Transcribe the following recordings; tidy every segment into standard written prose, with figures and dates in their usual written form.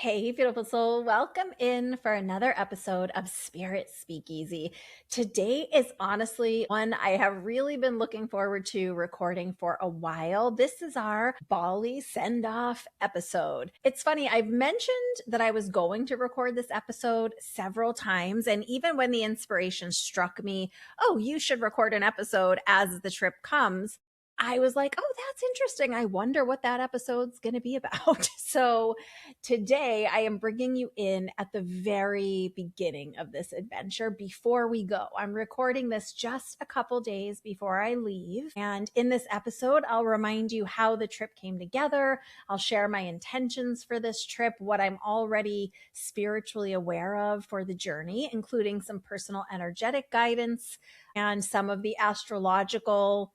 Hey, beautiful soul. Welcome in for another episode of Spirit Speakeasy. Today is honestly one I have really been looking forward to recording for a while. This is our Bali send off episode. It's funny, I've mentioned that I was going to record this episode several times. And even when the inspiration struck me, oh, you should record an episode as the trip comes, I was like, oh, that's interesting. I wonder what that episode's going to be about. So, today, I am bringing you in at the very beginning of this adventure before we go. I'm recording this just a couple days before I leave. And in this episode, I'll remind you how the trip came together. I'll share my intentions for this trip, what I'm already spiritually aware of for the journey, including some personal energetic guidance and some of the astrological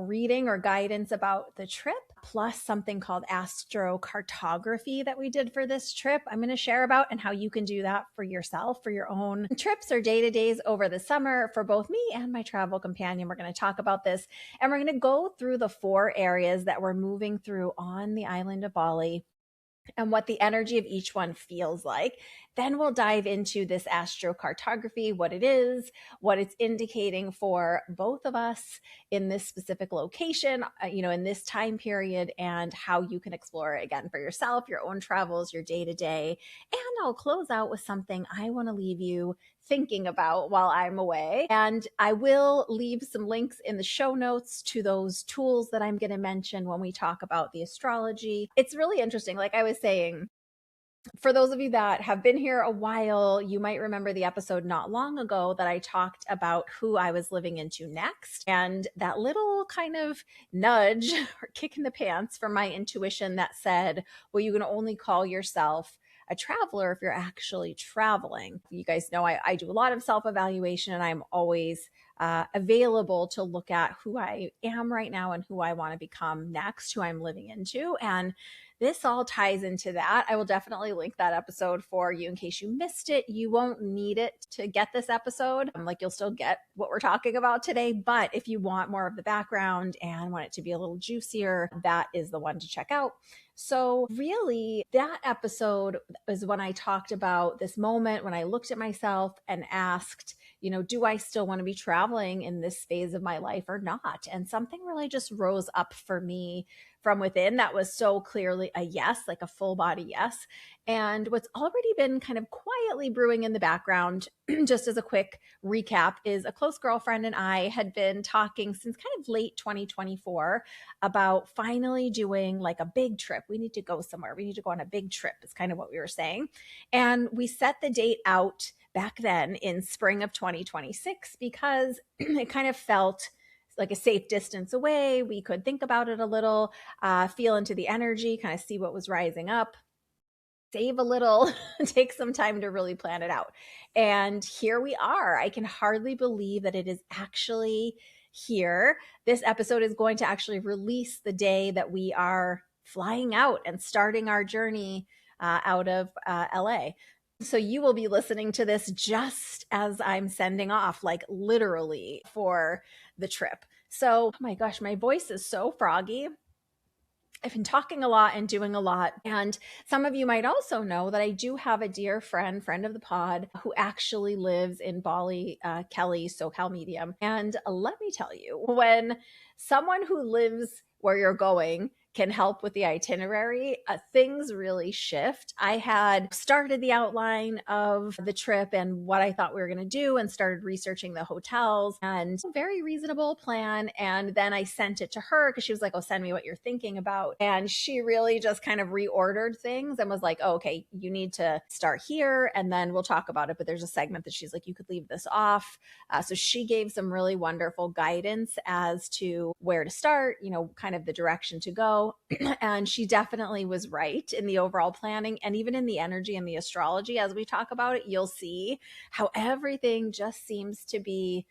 reading or guidance about the trip, plus something called Astrocartography that we did for this trip. I'm going to share about and how you can do that for yourself, for your own trips or day-to-days over the summer for both me and my travel companion. We're going to talk about this, and we're going to go through the 4 areas that we're moving through on the island of Bali and what the energy of each one feels like. Then we'll dive into this astrocartography, what it is, what it's indicating for both of us in this specific location, in this time period, and how you can explore it again for yourself, your own travels, your day to day. And I'll close out with something I want to leave you thinking about while I'm away. And I will leave some links in the show notes to those tools that I'm going to mention when we talk about the astrology. It's really interesting. Like I was saying, for those of you that have been here a while, you might remember the episode not long ago that I talked about who I was living into next, and that little kind of nudge or kick in the pants from my intuition that said, well, you can only call yourself a traveler if you're actually traveling. You guys know I do a lot of self-evaluation, and I'm always available to look at who I am right now and who I want to become next, who I'm living into. And this all ties into that. I will definitely link that episode for you in case you missed it. You won't need it to get this episode. You'll still get what we're talking about today. But if you want more of the background and want it to be a little juicier, that is the one to check out. So really, that episode is when I talked about this moment when I looked at myself and asked, do I still want to be traveling in this phase of my life or not? And something really just rose up for me from within that was so clearly a yes, like a full body yes. And what's already been kind of quietly brewing in the background, just as a quick recap, is a close girlfriend and I had been talking since kind of late 2024 about finally doing like a big trip. We need to go somewhere. We need to go on a big trip, is kind of what we were saying. And we set the date out back then in spring of 2026 because it kind of felt like a safe distance away. We could think about it a little, feel into the energy, kind of see what was rising up, save a little, take some time to really plan it out. And here we are. I can hardly believe that it is actually here. This episode is going to actually release the day that we are flying out and starting our journey out of LA. So you will be listening to this just as I'm sending off, like literally for the trip. So, oh my gosh, my voice is so froggy. I've been talking a lot and doing a lot. And some of you might also know that I do have a dear friend of the pod, who actually lives in Bali, Kelly, SoCal Medium. And let me tell you, when someone who lives where you're going can help with the itinerary, things really shift. I had started the outline of the trip and what I thought we were going to do and started researching the hotels, and a very reasonable plan. And then I sent it to her because she was like, oh, send me what you're thinking about. And she really just kind of reordered things and was like, oh, okay, you need to start here and then we'll talk about it. But there's a segment that she's like, you could leave this off. So she gave some really wonderful guidance as to where to start, kind of the direction to go. And she definitely was right in the overall planning and even in the energy and the astrology. As we talk about it, you'll see how everything just seems to be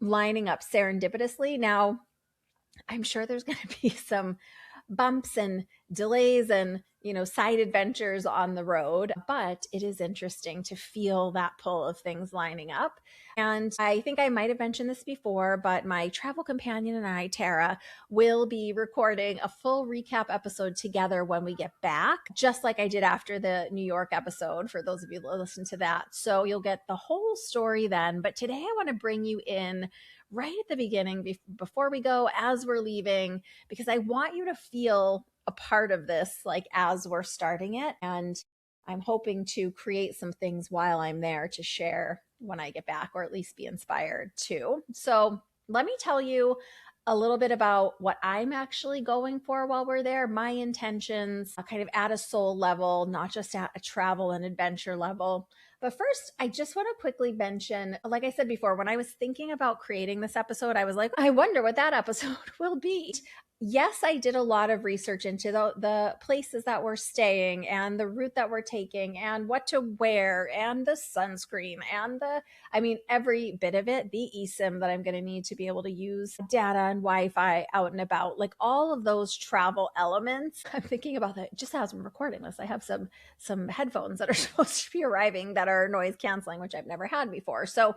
lining up serendipitously. Now, I'm sure there's going to be some bumps and delays and side adventures on the road, but it is interesting to feel that pull of things lining up. And I think I might have mentioned this before, but my travel companion and I, Tara, will be recording a full recap episode together when we get back, just like I did after the New York episode, for those of you that listen to that. So you'll get the whole story then. But today I want to bring you in right at the beginning, before we go, as we're leaving, because I want you to feel a part of this, like as we're starting it. And I'm hoping to create some things while I'm there to share when I get back, or at least be inspired too. So let me tell you a little bit about what I'm actually going for while we're there, my intentions, kind of at a soul level, not just at a travel and adventure level. But first, I just want to quickly mention, like I said before, when I was thinking about creating this episode, I was like, I wonder what that episode will be. Yes, I did a lot of research into the places that we're staying and the route that we're taking and what to wear and the sunscreen and every bit of it, the eSIM that I'm going to need to be able to use data and Wi-Fi out and about, like all of those travel elements. I'm thinking about that just as I'm recording this. I have some headphones that are supposed to be arriving that are noise canceling, which I've never had before. So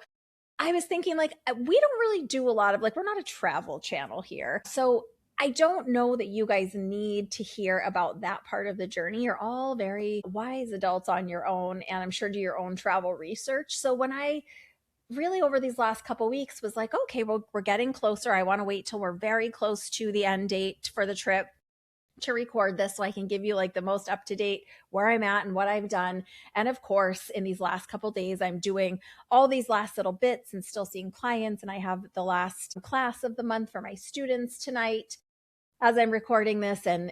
I was thinking, like, we don't really do a lot of, like, we're not a travel channel here. So I don't know that you guys need to hear about that part of the journey. You're all very wise adults on your own, and I'm sure do your own travel research. So when I really over these last couple weeks was like, okay, well, we're getting closer. I want to wait till we're very close to the end date for the trip to record this so I can give you like the most up to date where I'm at and what I've done. And of course, in these last couple days, I'm doing all these last little bits and still seeing clients. And I have the last class of the month for my students tonight as I'm recording this, and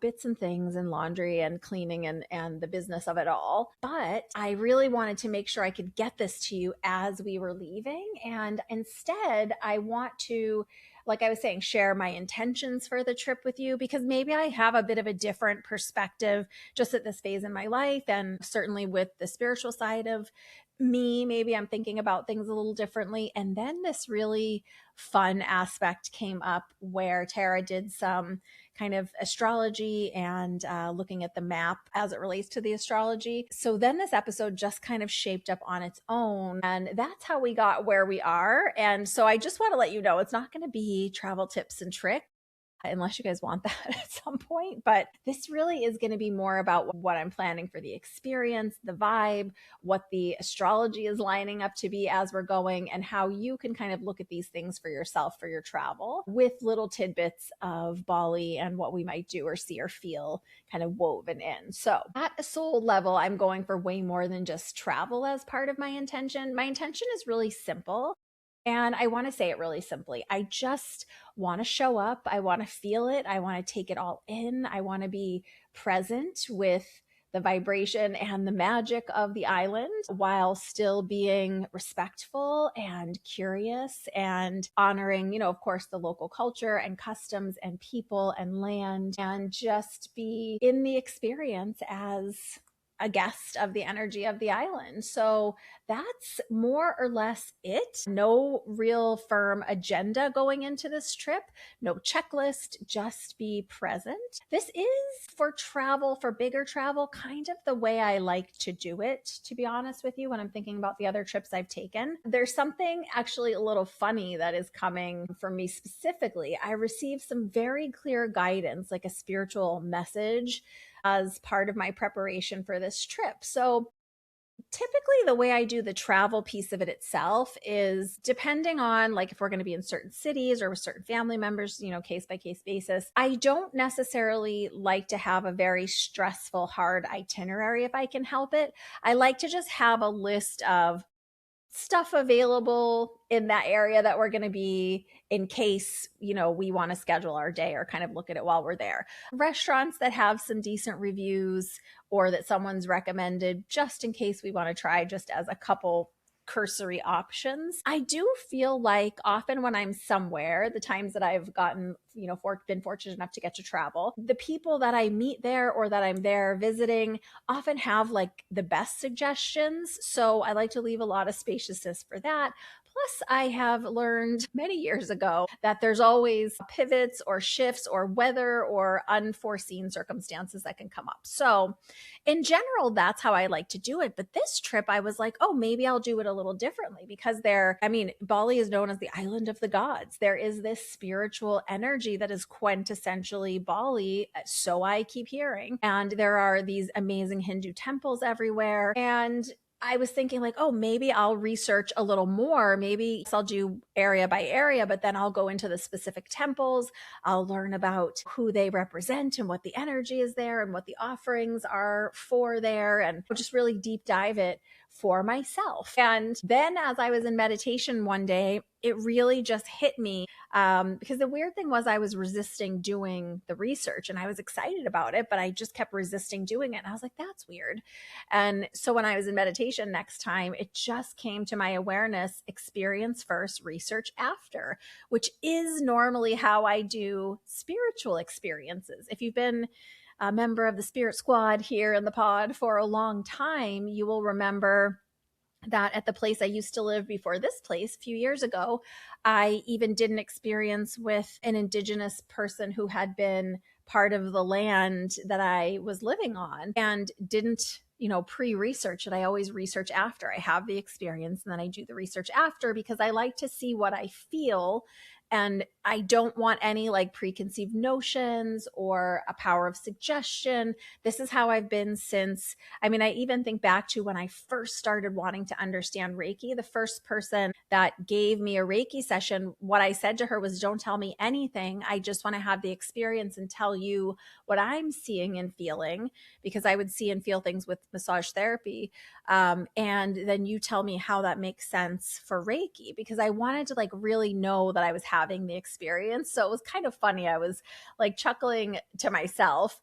bits and things and laundry and cleaning and the business of it all. But I really wanted to make sure I could get this to you as we were leaving. And instead, I want to, like I was saying, share my intentions for the trip with you, because maybe I have a bit of a different perspective just at this phase in my life, and certainly with the spiritual side of me, maybe I'm thinking about things a little differently. And then this really fun aspect came up where Tara did some kind of astrology and looking at the map as it relates to the astrology. So then this episode just kind of shaped up on its own. And that's how we got where we are. And so I just want to let you know, it's not going to be travel tips and tricks, unless you guys want that at some point. But this really is going to be more about what I'm planning for the experience, the vibe, what the astrology is lining up to be as we're going, and how you can kind of look at these things for yourself for your travel, with little tidbits of Bali and what we might do or see or feel kind of woven in. So at a soul level, I'm going for way more than just travel as part of my intention. My intention is really simple. And I want to say it really simply. I just want to show up. I want to feel it. I want to take it all in. I want to be present with the vibration and the magic of the island, while still being respectful and curious and honoring, of course, the local culture and customs and people and land, and just be in the experience as a guest of the energy of the island. So that's more or less it. No real firm agenda going into this trip, no checklist, just be present. This is for travel, for bigger travel, kind of the way I like to do it, to be honest with you, when I'm thinking about the other trips I've taken. There's something actually a little funny that is coming for me specifically. I received some very clear guidance, like a spiritual message, as part of my preparation for this trip. So typically the way I do the travel piece of it itself is depending on, like, if we're going to be in certain cities or with certain family members, case by case basis. I don't necessarily like to have a very stressful, hard itinerary if I can help it. I like to just have a list of stuff available in that area that we're going to be, in case, we want to schedule our day or kind of look at it while we're there. Restaurants that have some decent reviews or that someone's recommended, just in case we want to try, just as a couple cursory options. I do feel like often when I'm somewhere, the times that I've gotten, been fortunate enough to get to travel, the people that I meet there or that I'm there visiting often have like the best suggestions. So I like to leave a lot of spaciousness for that. Plus, I have learned many years ago that there's always pivots or shifts or weather or unforeseen circumstances that can come up. So, in general, that's how I like to do it. But this trip, I was like, oh, maybe I'll do it a little differently because Bali is known as the island of the gods. There is this spiritual energy that is quintessentially Bali. So I keep hearing. And there are these amazing Hindu temples everywhere. And I was thinking like, oh, maybe I'll research a little more. Maybe I'll do area by area, but then I'll go into the specific temples. I'll learn about who they represent and what the energy is there and what the offerings are for there, and just really deep dive it for myself. And then as I was in meditation one day, it really just hit me, because the weird thing was I was resisting doing the research and I was excited about it, but I just kept resisting doing it. And I was like, that's weird. And so when I was in meditation next time, it just came to my awareness: experience first, research after, which is normally how I do spiritual experiences. If you've been a member of the Spirit Squad here in the pod for a long time, you will remember that at the place I used to live before this place a few years ago, I even did an experience with an indigenous person who had been part of the land that I was living on, and didn't, pre-research it. I always research after. I have the experience and then I do the research after, because I like to see what I feel. And I don't want any like preconceived notions or a power of suggestion. This is how I've been since, I even think back to when I first started wanting to understand Reiki. The first person that gave me a Reiki session, what I said to her was, don't tell me anything. I just want to have the experience and tell you what I'm seeing and feeling, because I would see and feel things with massage therapy. And then you tell me how that makes sense for Reiki, because I wanted to like really know that I was having the experience. So it was kind of funny. I was like chuckling to myself.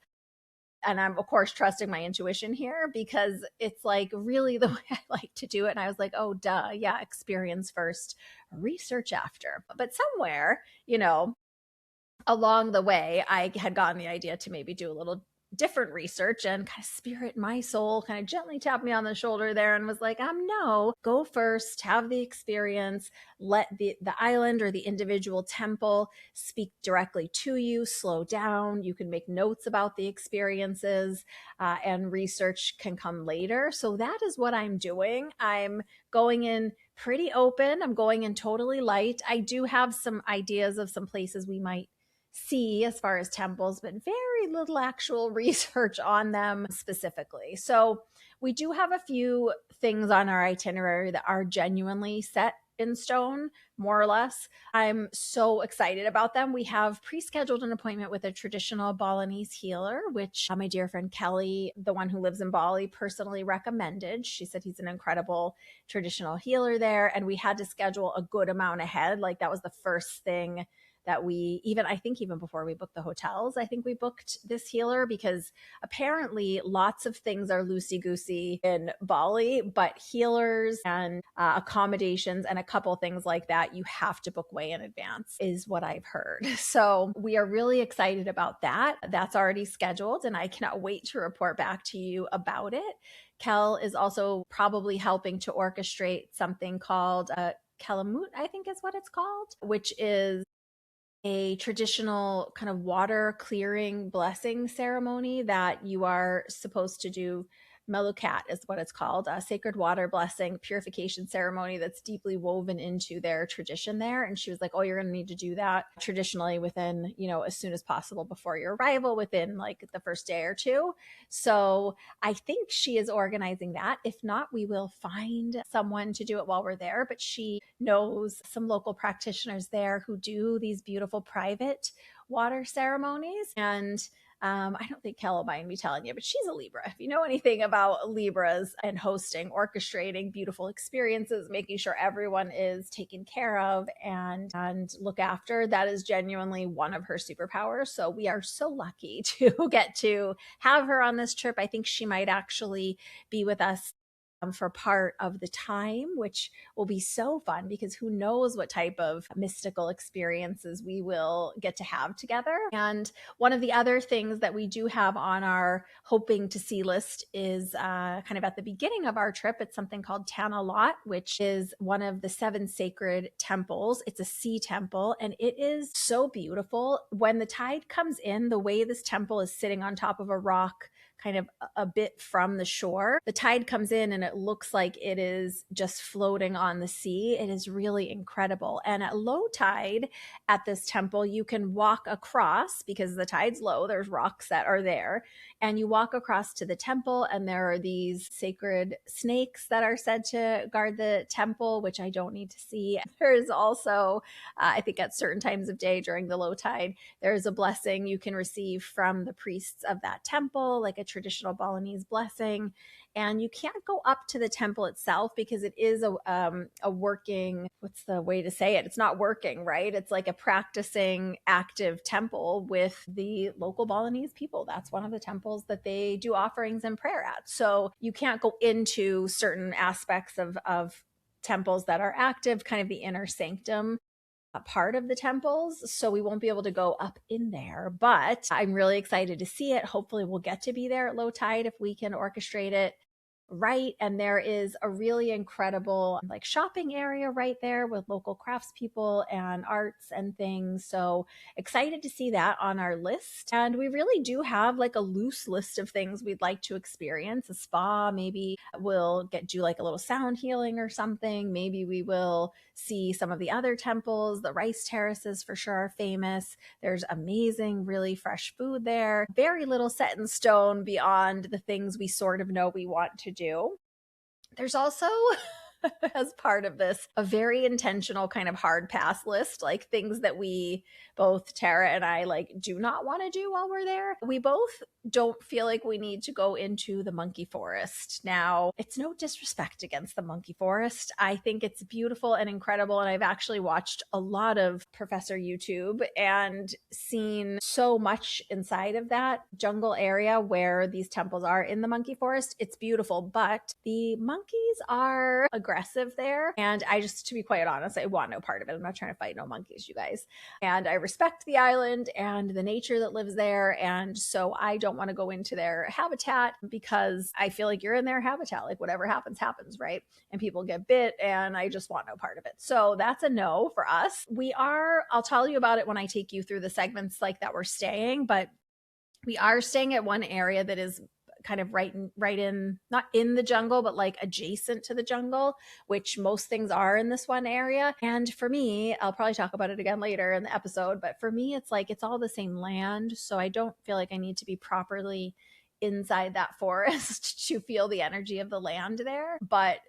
And I'm, of course, trusting my intuition here, because it's like really the way I like to do it. And I was like, oh, duh. Yeah, experience first, research after. But somewhere, along the way, I had gotten the idea to maybe do a little different research, and kind of spirit, my soul, kind of gently tapped me on the shoulder there and was like, no, go first, have the experience, let the island or the individual temple speak directly to you, slow down, you can make notes about the experiences, and research can come later. So that is what I'm doing. I'm going in pretty open. I'm going in totally light. I do have some ideas of some places we might see as far as temples, but very little actual research on them specifically. So we do have a few things on our itinerary that are genuinely set in stone, more or less. I'm so excited about them. We have pre-scheduled an appointment with a traditional Balinese healer, which my dear friend Kelly, the one who lives in Bali, personally recommended. She said he's an incredible traditional healer there, and we had to schedule a good amount ahead. Like that was the first thing that I think even before we booked the hotels, I think we booked this healer, because apparently lots of things are loosey-goosey in Bali, but healers and accommodations and a couple things like that, you have to book way in advance, is what I've heard. So we are really excited about that. That's already scheduled, and I cannot wait to report back to you about it. Kel is also probably helping to orchestrate something called Kelamut, I think is what it's called, which is a traditional kind of water clearing blessing ceremony that you are supposed to do. Melukat is what it's called, a sacred water blessing purification ceremony that's deeply woven into their tradition there. And she was like, oh, you're going to need to do that traditionally within, as soon as possible before your arrival, within like the first day or two. So I think she is organizing that. If not, we will find someone to do it while we're there. But she knows some local practitioners there who do these beautiful private water ceremonies. And I don't think Kel will mind me telling you, but she's a Libra. If you know anything about Libras and hosting, orchestrating beautiful experiences, making sure everyone is taken care of and look after, that is genuinely one of her superpowers. So we are so lucky to get to have her on this trip. I think she might actually be with us for part of the time, which will be so fun because who knows what type of mystical experiences we will get to have together. And one of the other things that we do have on our hoping to see list is kind of at the beginning of our trip. It's something called Tana Lot, which is one of the 7 sacred temples. It's a sea temple and it is so beautiful. When the tide comes in, the way this temple is sitting on top of a rock, kind of a bit from the shore, the tide comes in and it looks like it is just floating on the sea. It is really incredible. And at low tide at this temple, you can walk across because the tide's low. There's rocks that are there. And you walk across to the temple, and there are these sacred snakes that are said to guard the temple, which I don't need to see. There's also, I think at certain times of day during the low tide, there's a blessing you can receive from the priests of that temple, like a traditional Balinese blessing. And you can't go up to the temple itself because it is a working, what's the way to say it? It's not working, right? It's like a practicing active temple with the local Balinese people. That's one of the temples that they do offerings and prayer at. So you can't go into certain aspects of temples that are active, kind of the inner sanctum part of the temples. So we won't be able to go up in there, but I'm really excited to see it. Hopefully we'll get to be there at low tide if we can orchestrate it right. And there is a really incredible like shopping area right there with local craftspeople and arts and things. So excited to see that on our list. And we really do have like a loose list of things we'd like to experience. A spa, maybe we'll do like a little sound healing or something. Maybe we will see some of the other temples. The rice terraces for sure are famous. There's amazing, really fresh food there. Very little set in stone beyond the things we sort of know we want to do. There's also, as part of this, a very intentional kind of hard pass list, like things that we both, Tara and I, like do not want to do while we're there. We both don't feel like we need to go into the monkey forest. Now, it's no disrespect against the monkey forest. I think it's beautiful and incredible. And I've actually watched a lot of Professor YouTube and seen so much inside of that jungle area where these temples are in the monkey forest. It's beautiful, but the monkeys are aggressive there. And I just, to be quite honest, I want no part of it. I'm not trying to fight no monkeys, you guys. And I respect the island and the nature that lives there. And so I don't want to go into their habitat because I feel like you're in their habitat. Like whatever happens, happens, right? And people get bit and I just want no part of it. So that's a no for us. I'll tell you about it when I take you through the segments like that we're staying, but we are staying at one area that is kind of right in, not in the jungle, but like adjacent to the jungle, which most things are in this one area. And for me, I'll probably talk about it again later in the episode, but for me, it's like, it's all the same land. So I don't feel like I need to be properly inside that forest to feel the energy of the land there. But,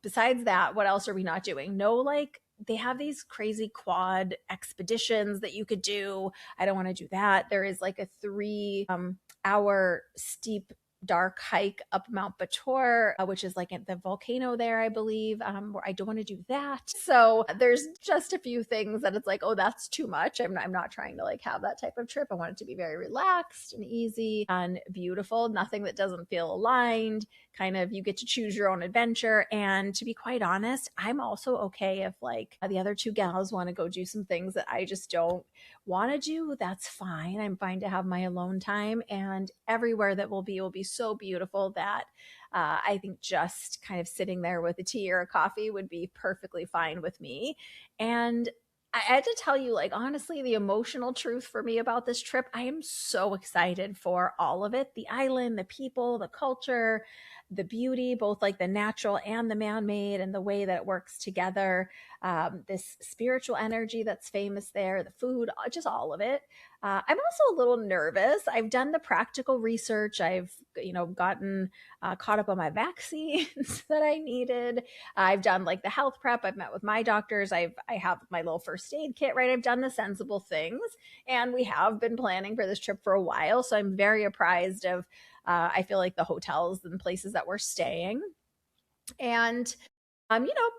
besides that, what else are we not doing? No, like, they have these crazy quad expeditions that you could do. I don't want to do that. There is like a 3-hour steep dark hike up Mount Batur, which is like the volcano there, I believe, where I don't want to do that. So there's just a few things that it's like, oh, that's too much. I'm not trying to like have that type of trip. I want it to be very relaxed and easy and beautiful. Nothing that doesn't feel aligned. Kind of, you get to choose your own adventure. And to be quite honest, I'm also okay if like the other 2 gals want to go do some things that I just don't want to do. That's fine. I'm fine to have my alone time, and everywhere that will be so beautiful that I think just kind of sitting there with a tea or a coffee would be perfectly fine with me. And I had to tell you, like, honestly, the emotional truth for me about this trip, I am so excited for all of it. The island, the people, the culture, the beauty, both like the natural and the man-made, and the way that it works together. This spiritual energy that's famous there, the food, just all of it. I'm also a little nervous. I've done the practical research. I've, gotten caught up on my vaccines that I needed. I've done like the health prep. I've met with my doctors. I have my little first aid kit, right? I've done the sensible things, and we have been planning for this trip for a while. So I'm very apprised of, I feel like, the hotels and places that we're staying. And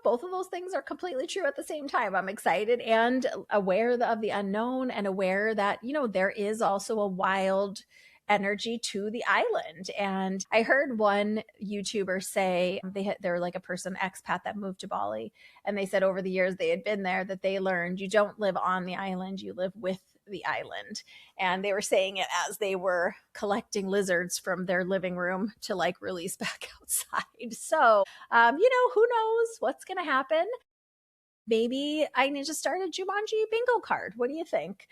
both of those things are completely true at the same time. I'm excited and aware of the unknown, and aware that, there is also a wild energy to the island. And I heard one YouTuber say they're like a person expat that moved to Bali, and they said over the years they had been there that they learned you don't live on the island, you live with the island. And they were saying it as they were collecting lizards from their living room to like release back outside. So, who knows what's going to happen? Maybe I need to start a Jumanji bingo card. What do you think?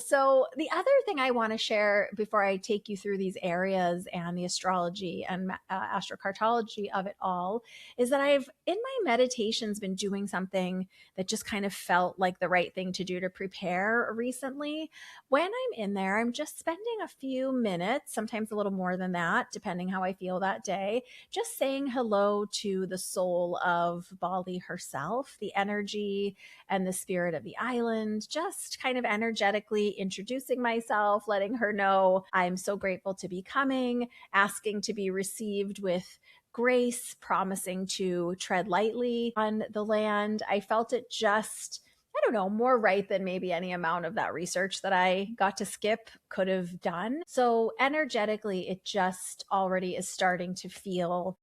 So, the other thing I want to share before I take you through these areas and the astrology and astrocartology of it all is that I've, in my meditations, been doing something that just kind of felt like the right thing to do to prepare recently. When I'm in there, I'm just spending a few minutes, sometimes a little more than that, depending how I feel that day, just saying hello to the soul of Bali herself, the energy and the spirit of the island, just kind of energetically introducing myself, letting her know I'm so grateful to be coming, asking to be received with grace, promising to tread lightly on the land. I felt it just, I don't know, more right than maybe any amount of that research that I got to skip could have done. So energetically, it just already is starting to feel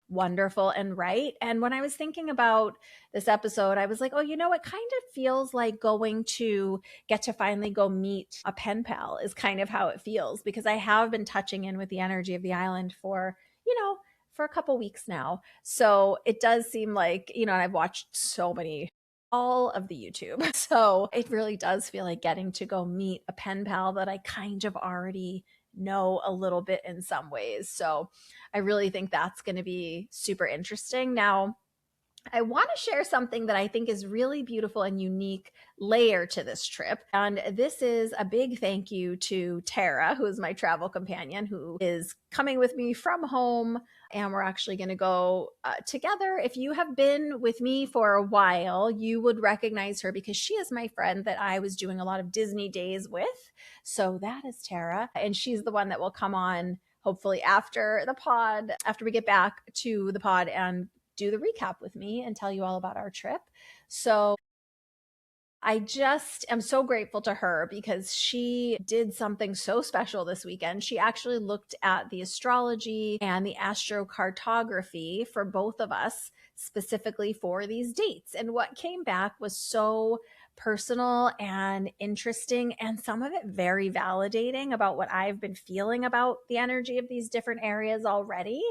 wonderful and right. And when I was thinking about this episode, I was like, oh, it kind of feels like going to get to finally go meet a pen pal is kind of how it feels, because I have been touching in with the energy of the island for a couple weeks now. So it does seem like, and I've watched so many all of the YouTube. So it really does feel like getting to go meet a pen pal that I kind of already know a little bit in some ways. So I really think that's going to be super interesting. Now, I want to share something that I think is really beautiful and unique layer to this trip. And this is a big thank you to Tara, who is my travel companion, who is coming with me from home. And we're actually going to go together. If you have been with me for a while, you would recognize her because she is my friend that I was doing a lot of Disney days with. So that is Tara. And she's the one that will come on hopefully after the pod, after we get back to the pod and do the recap with me and tell you all about our trip. So I just am so grateful to her because she did something so special this weekend. She actually looked at the astrology and the astrocartography for both of us, specifically for these dates. And what came back was so personal and interesting, and some of it very validating about what I've been feeling about the energy of these different areas already.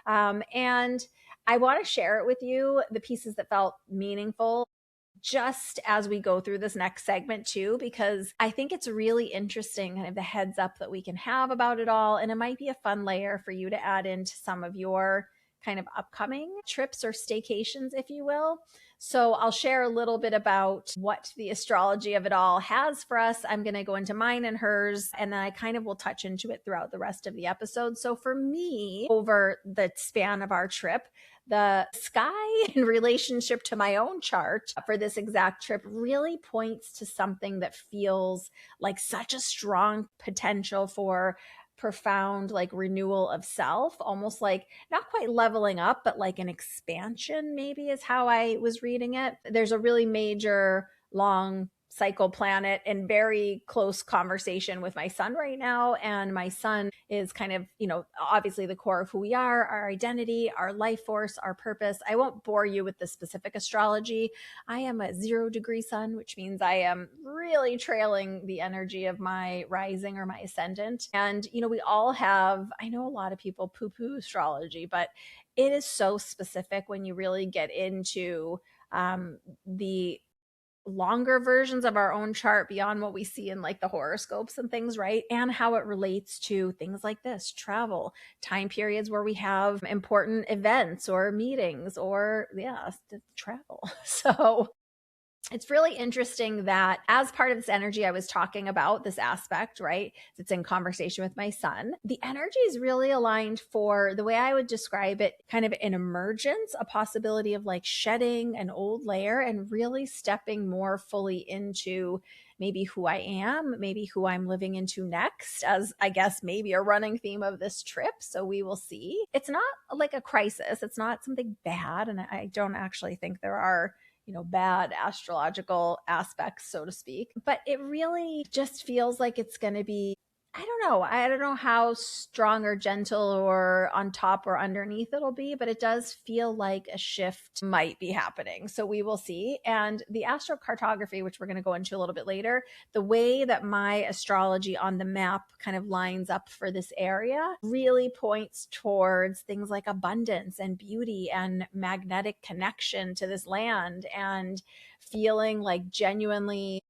And I want to share it with you, the pieces that felt meaningful, just as we go through this next segment too, because I think it's really interesting kind of the heads up that we can have about it all. And it might be a fun layer for you to add into some of your kind of upcoming trips or staycations, if you will. So I'll share a little bit about what the astrology of it all has for us. I'm going to go into mine and hers, and then I kind of will touch into it throughout the rest of the episode. So for me, over the span of our trip, the sky in relationship to my own chart for this exact trip really points to something that feels like such a strong potential for profound like renewal of self, almost like not quite leveling up, but like an expansion, maybe is how I was reading it. There's a really major long cycle planet in very close conversation with my son right now. And my son is kind of, obviously the core of who we are, our identity, our life force, our purpose. I won't bore you with the specific astrology. I am a 0-degree sun, which means I am really trailing the energy of my rising or my ascendant. And, we all have, I know a lot of people poo-poo astrology, but it is so specific when you really get into the longer versions of our own chart beyond what we see in like the horoscopes and things, right? And how it relates to things like this, travel, time periods where we have important events or meetings or travel. So it's really interesting that as part of this energy I was talking about, this aspect, right? It's in conversation with my son. The energy is really aligned for the way I would describe it, kind of an emergence, a possibility of like shedding an old layer and really stepping more fully into maybe who I am, maybe who I'm living into next, as I guess maybe a running theme of this trip. So we will see. It's not like a crisis. It's not something bad. And I don't actually think there are bad astrological aspects, so to speak. But it really just feels like it's going to be I don't know how strong or gentle or on top or underneath it'll be, but it does feel like a shift might be happening. So we will see. And the astrocartography, which we're going to go into a little bit later, the way that my astrology on the map kind of lines up for this area really points towards things like abundance and beauty and magnetic connection to this land and feeling like genuinely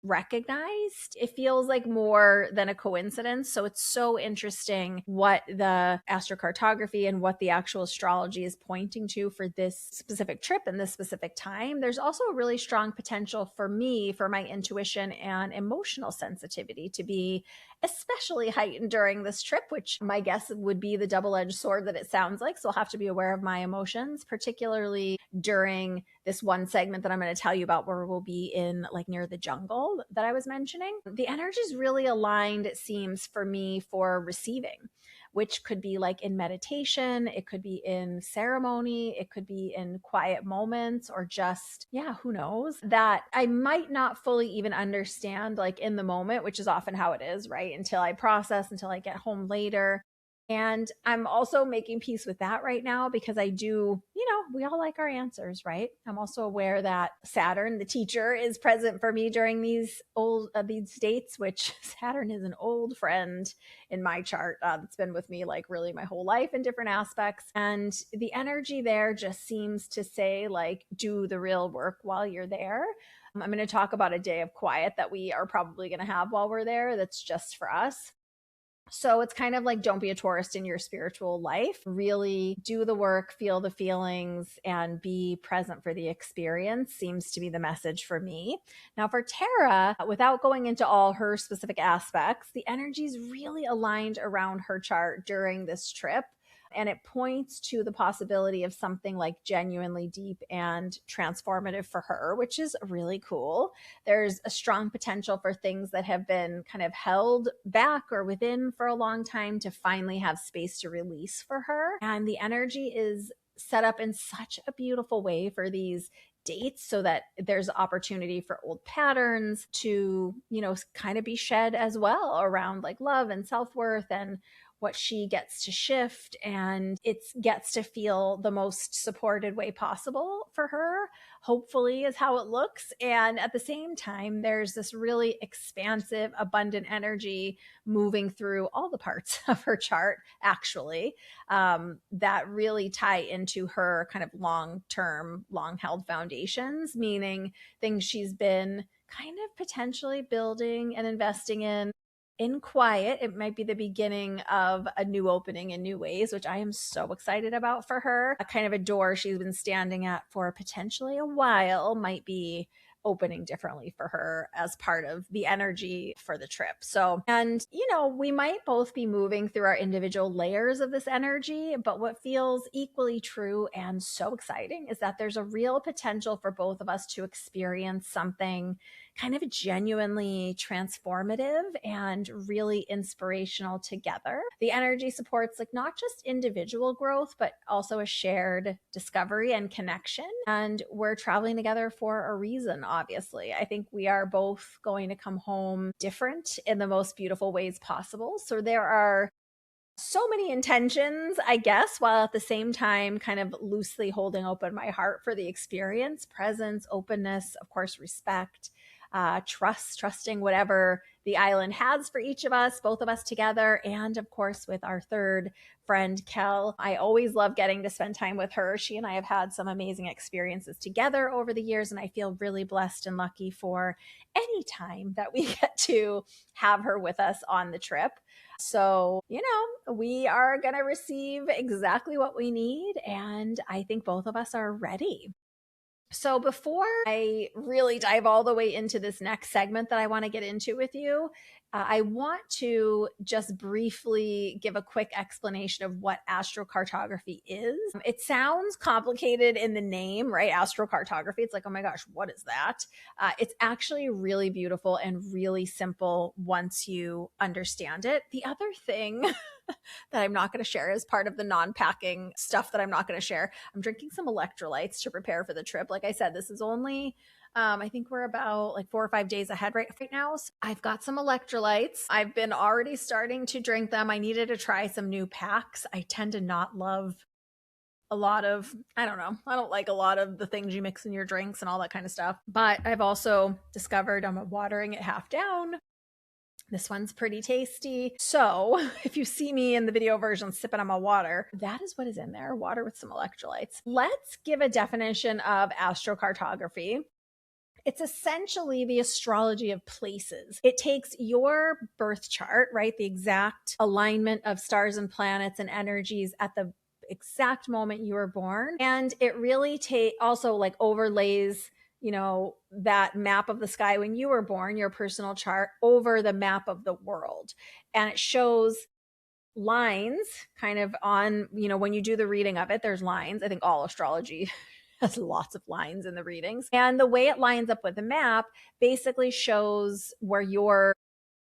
recognized. It feels like more than a coincidence. So it's so interesting what the astrocartography and what the actual astrology is pointing to for this specific trip and this specific time. There's also a really strong potential for me, for my intuition and emotional sensitivity to be especially heightened during this trip, which my guess would be the double-edged sword that it sounds like. So I'll have to be aware of my emotions, particularly during this one segment that I'm going to tell you about where we'll be in like near the jungle that I was mentioning. The energy is really aligned, it seems, for me for receiving, which could be like in meditation, it could be in ceremony, it could be in quiet moments, or just, yeah, who knows, that I might not fully even understand like in the moment, which is often how it is, right? Until I process, until I get home later. And I'm also making peace with that right now because I do, we all like our answers, right? I'm also aware that Saturn, the teacher, is present for me during these dates, which Saturn is an old friend in my chart that's been with me like really my whole life in different aspects. And the energy there just seems to say like, do the real work while you're there. I'm going to talk about a day of quiet that we are probably going to have while we're there that's just for us. So it's kind of like don't be a tourist in your spiritual life. Really do the work, feel the feelings, and be present for the experience seems to be the message for me. Now, for Tara, without going into all her specific aspects, the energy is really aligned around her chart during this trip. And it points to the possibility of something like genuinely deep and transformative for her, which is really cool. There's a strong potential for things that have been kind of held back or within for a long time to finally have space to release for her. And the energy is set up in such a beautiful way for these dates so that there's opportunity for old patterns to, kind of be shed as well around like love and self-worth and what she gets to shift, and it gets to feel the most supported way possible for her, hopefully, is how it looks. And at the same time, there's this really expansive, abundant energy moving through all the parts of her chart, actually, that really tie into her kind of long-term, long-held foundations, meaning things she's been kind of potentially building and investing in quiet. It might be the beginning of a new opening in new ways, which I am so excited about for her. A kind of a door she's been standing at for potentially a while might be opening differently for her as part of the energy for the trip. So, and we might both be moving through our individual layers of this energy, but what feels equally true and so exciting is that there's a real potential for both of us to experience something kind of genuinely transformative and really inspirational together. The energy supports like not just individual growth, but also a shared discovery and connection. And we're traveling together for a reason, obviously. I think we are both going to come home different in the most beautiful ways possible. So there are so many intentions, I guess, while at the same time kind of loosely holding open my heart for the experience, presence, openness, of course, respect, trusting whatever the island has for each of us, both of us together, and of course with our third friend, Kel. I always love getting to spend time with her. She and I have had some amazing experiences together over the years, and I feel really blessed and lucky for any time that we get to have her with us on the trip. So, we are going to receive exactly what we need, and I think both of us are ready. So before I really dive all the way into this next segment that I want to get into with you, I want to just briefly give a quick explanation of what astrocartography is. It sounds complicated in the name, right? Astrocartography. It's like, oh my gosh, what is that? It's actually really beautiful and really simple once you understand it. The other thing that I'm not going to share as part of the non-packing stuff that I'm not going to share, I'm drinking some electrolytes to prepare for the trip. Like I said, this is only I think we're about like 4 or 5 days ahead right now. So I've got some electrolytes. I've been already starting to drink them. I needed to try some new packs. I tend to not love a lot of, I don't know, I don't like a lot of the things you mix in your drinks and all that kind of stuff. But I've also discovered I'm watering it half down. This one's pretty tasty. So if you see me in the video version sipping on my water, that is what is in there, water with some electrolytes. Let's give a definition of astrocartography. It's essentially the astrology of places. It takes your birth chart, right? The exact alignment of stars and planets and energies at the exact moment you were born. And it really also like overlays, that map of the sky when you were born, your personal chart, over the map of the world. And it shows lines kind of on, when you do the reading of it, there's lines. I think all astrology has lots of lines in the readings. And the way it lines up with the map basically shows where your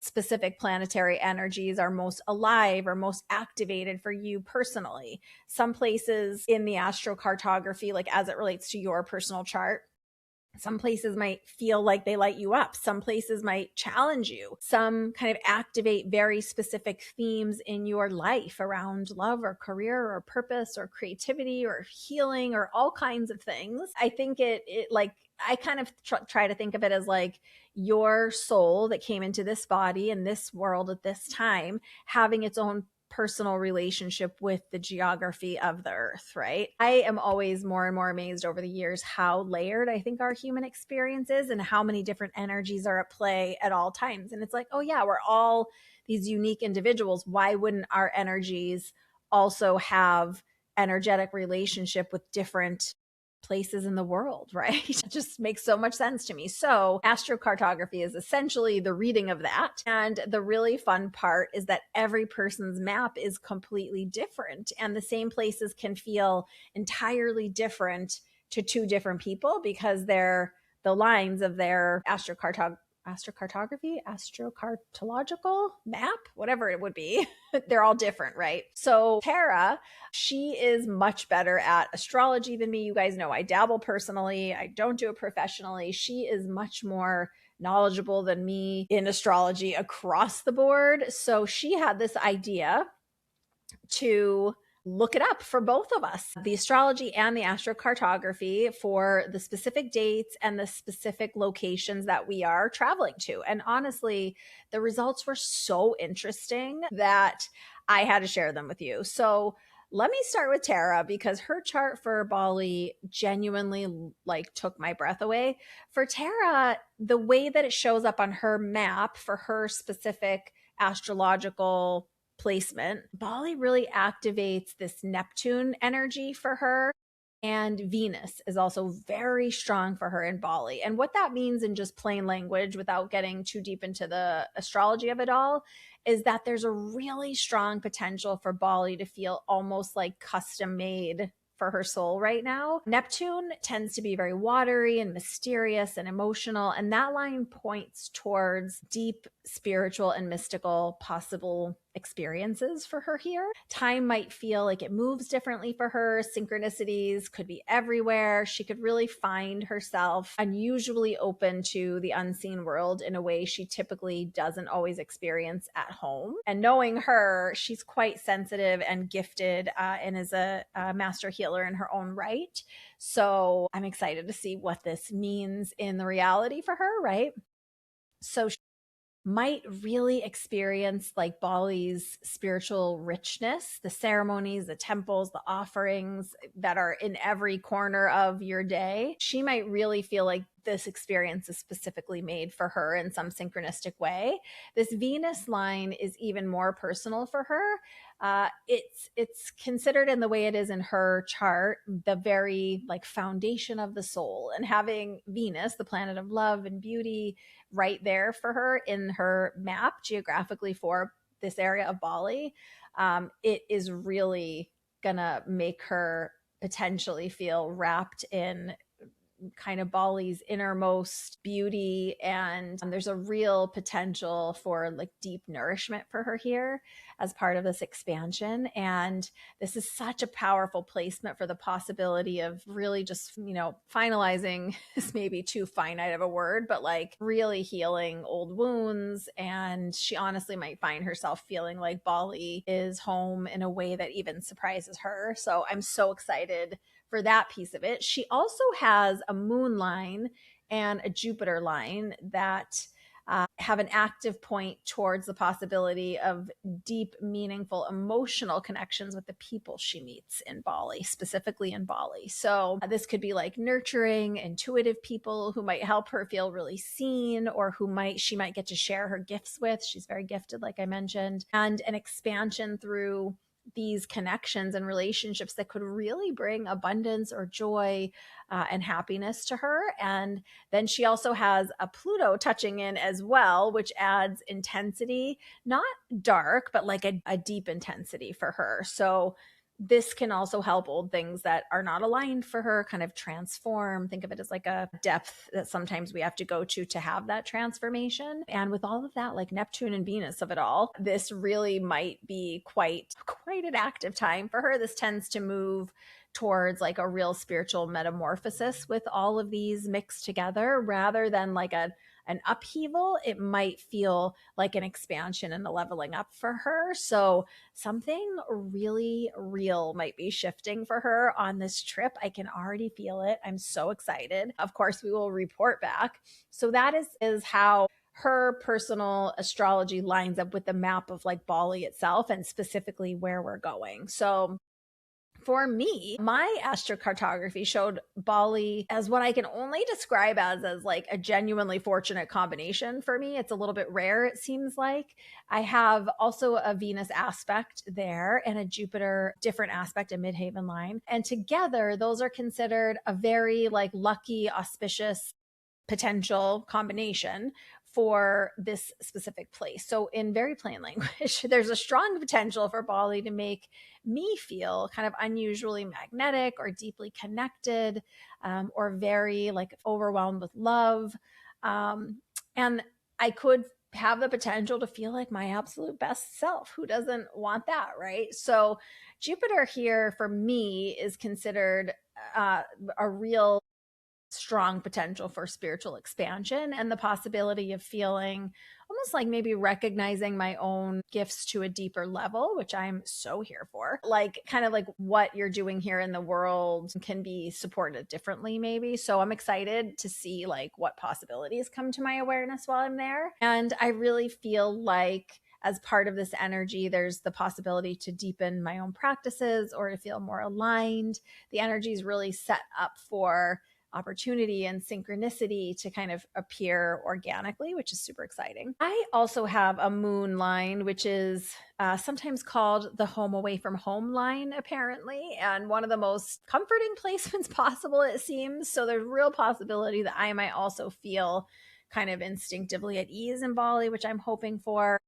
specific planetary energies are most alive or most activated for you personally. Some places in the astrocartography, like as it relates to your personal chart, some places might feel like they light you up. Some places might challenge you. Some kind of activate very specific themes in your life around love or career or purpose or creativity or healing or all kinds of things. I think it like, I kind of try to think of it as like your soul that came into this body in this world at this time, having its own personal relationship with the geography of the earth, right? I am always more and more amazed over the years how layered I think our human experience is and how many different energies are at play at all times. And it's like, oh yeah, we're all these unique individuals. Why wouldn't our energies also have energetic relationship with different places in the world, right? It just makes so much sense to me. So astrocartography is essentially the reading of that. And the really fun part is that every person's map is completely different, and the same places can feel entirely different to two different people because they're the lines of their astrocartological map, whatever it would be. They're all different, right? So Tara, she is much better at astrology than me. You guys know I dabble personally. I don't do it professionally. She is much more knowledgeable than me in astrology across the board. So she had this idea to look it up for both of us, the astrology and the astrocartography, for the specific dates and the specific locations that we are traveling to. And honestly, the results were so interesting that I had to share them with you. So let me start with Tara because her chart for Bali genuinely like took my breath away. For Tara, the way that it shows up on her map for her specific astrological placement, Bali really activates this Neptune energy for her. And Venus is also very strong for her in Bali. And what that means in just plain language, without getting too deep into the astrology of it all, is that there's a really strong potential for Bali to feel almost like custom made for her soul right now. Neptune tends to be very watery and mysterious and emotional, and that line points towards deep spiritual and mystical possible experiences for her here. Time might feel like it moves differently for her. Synchronicities could be everywhere. She could really find herself unusually open to the unseen world in a way she typically doesn't always experience at home. And knowing her, she's quite sensitive and gifted and is a master healer in her own right. So I'm excited to see what this means in the reality for her, right? So might really experience like Bali's spiritual richness, the ceremonies, the temples, the offerings that are in every corner of your day. She might really feel like this experience is specifically made for her in some synchronistic way. This Venus line is even more personal for her. It's considered in the way it is in her chart, the very like foundation of the soul, and having Venus, the planet of love and beauty, right there for her in her map geographically for this area of Bali, it is really gonna make her potentially feel wrapped in kind of Bali's innermost beauty. And there's a real potential for like deep nourishment for her here as part of this expansion. And this is such a powerful placement for the possibility of really just, finalizing is maybe too finite of a word, but like really healing old wounds. And she honestly might find herself feeling like Bali is home in a way that even surprises her. So I'm so excited for that piece of it. She also has a moon line and a Jupiter line that have an active point towards the possibility of deep, meaningful, emotional connections with the people she meets in Bali, specifically in Bali. So this could be like nurturing, intuitive people who might help her feel really seen, or she might get to share her gifts with. She's very gifted, like I mentioned, and an expansion through these connections and relationships that could really bring abundance or joy and happiness to her. And then she also has a Pluto touching in as well, which adds intensity, not dark, but like a deep intensity for her. So this can also help old things that are not aligned for her kind of transform. Think of it as like a depth that sometimes we have to go to have that transformation. And with all of that, like Neptune and Venus of it all, this really might be quite an active time for her. This tends to move towards like a real spiritual metamorphosis with all of these mixed together rather than like an upheaval. It might feel like an expansion and a leveling up for her. So something really real might be shifting for her on this trip. I can already feel it. I'm so excited. Of course, we will report back. So that is how her personal astrology lines up with the map of like Bali itself and specifically where we're going. So for me, my astrocartography showed Bali as what I can only describe as like a genuinely fortunate combination for me. It's a little bit rare, it seems like. I have also a Venus aspect there and a Jupiter different aspect, a midhaven line. And together, those are considered a very like lucky, auspicious potential combination for this specific place. So in very plain language, there's a strong potential for Bali to make me feel kind of unusually magnetic or deeply connected, or very like overwhelmed with love. And I could have the potential to feel like my absolute best self. Who doesn't want that, right? So Jupiter here for me is considered a real strong potential for spiritual expansion and the possibility of feeling almost like maybe recognizing my own gifts to a deeper level, which I'm so here for. Like kind of like what you're doing here in the world can be supported differently maybe. So I'm excited to see like what possibilities come to my awareness while I'm there. And I really feel like as part of this energy, there's the possibility to deepen my own practices or to feel more aligned. The energy is really set up for opportunity and synchronicity to kind of appear organically, which is super exciting. I also have a moon line, which is sometimes called the home away from home line, apparently, and one of the most comforting placements possible, it seems. So there's real possibility that I might also feel kind of instinctively at ease in Bali, which I'm hoping for.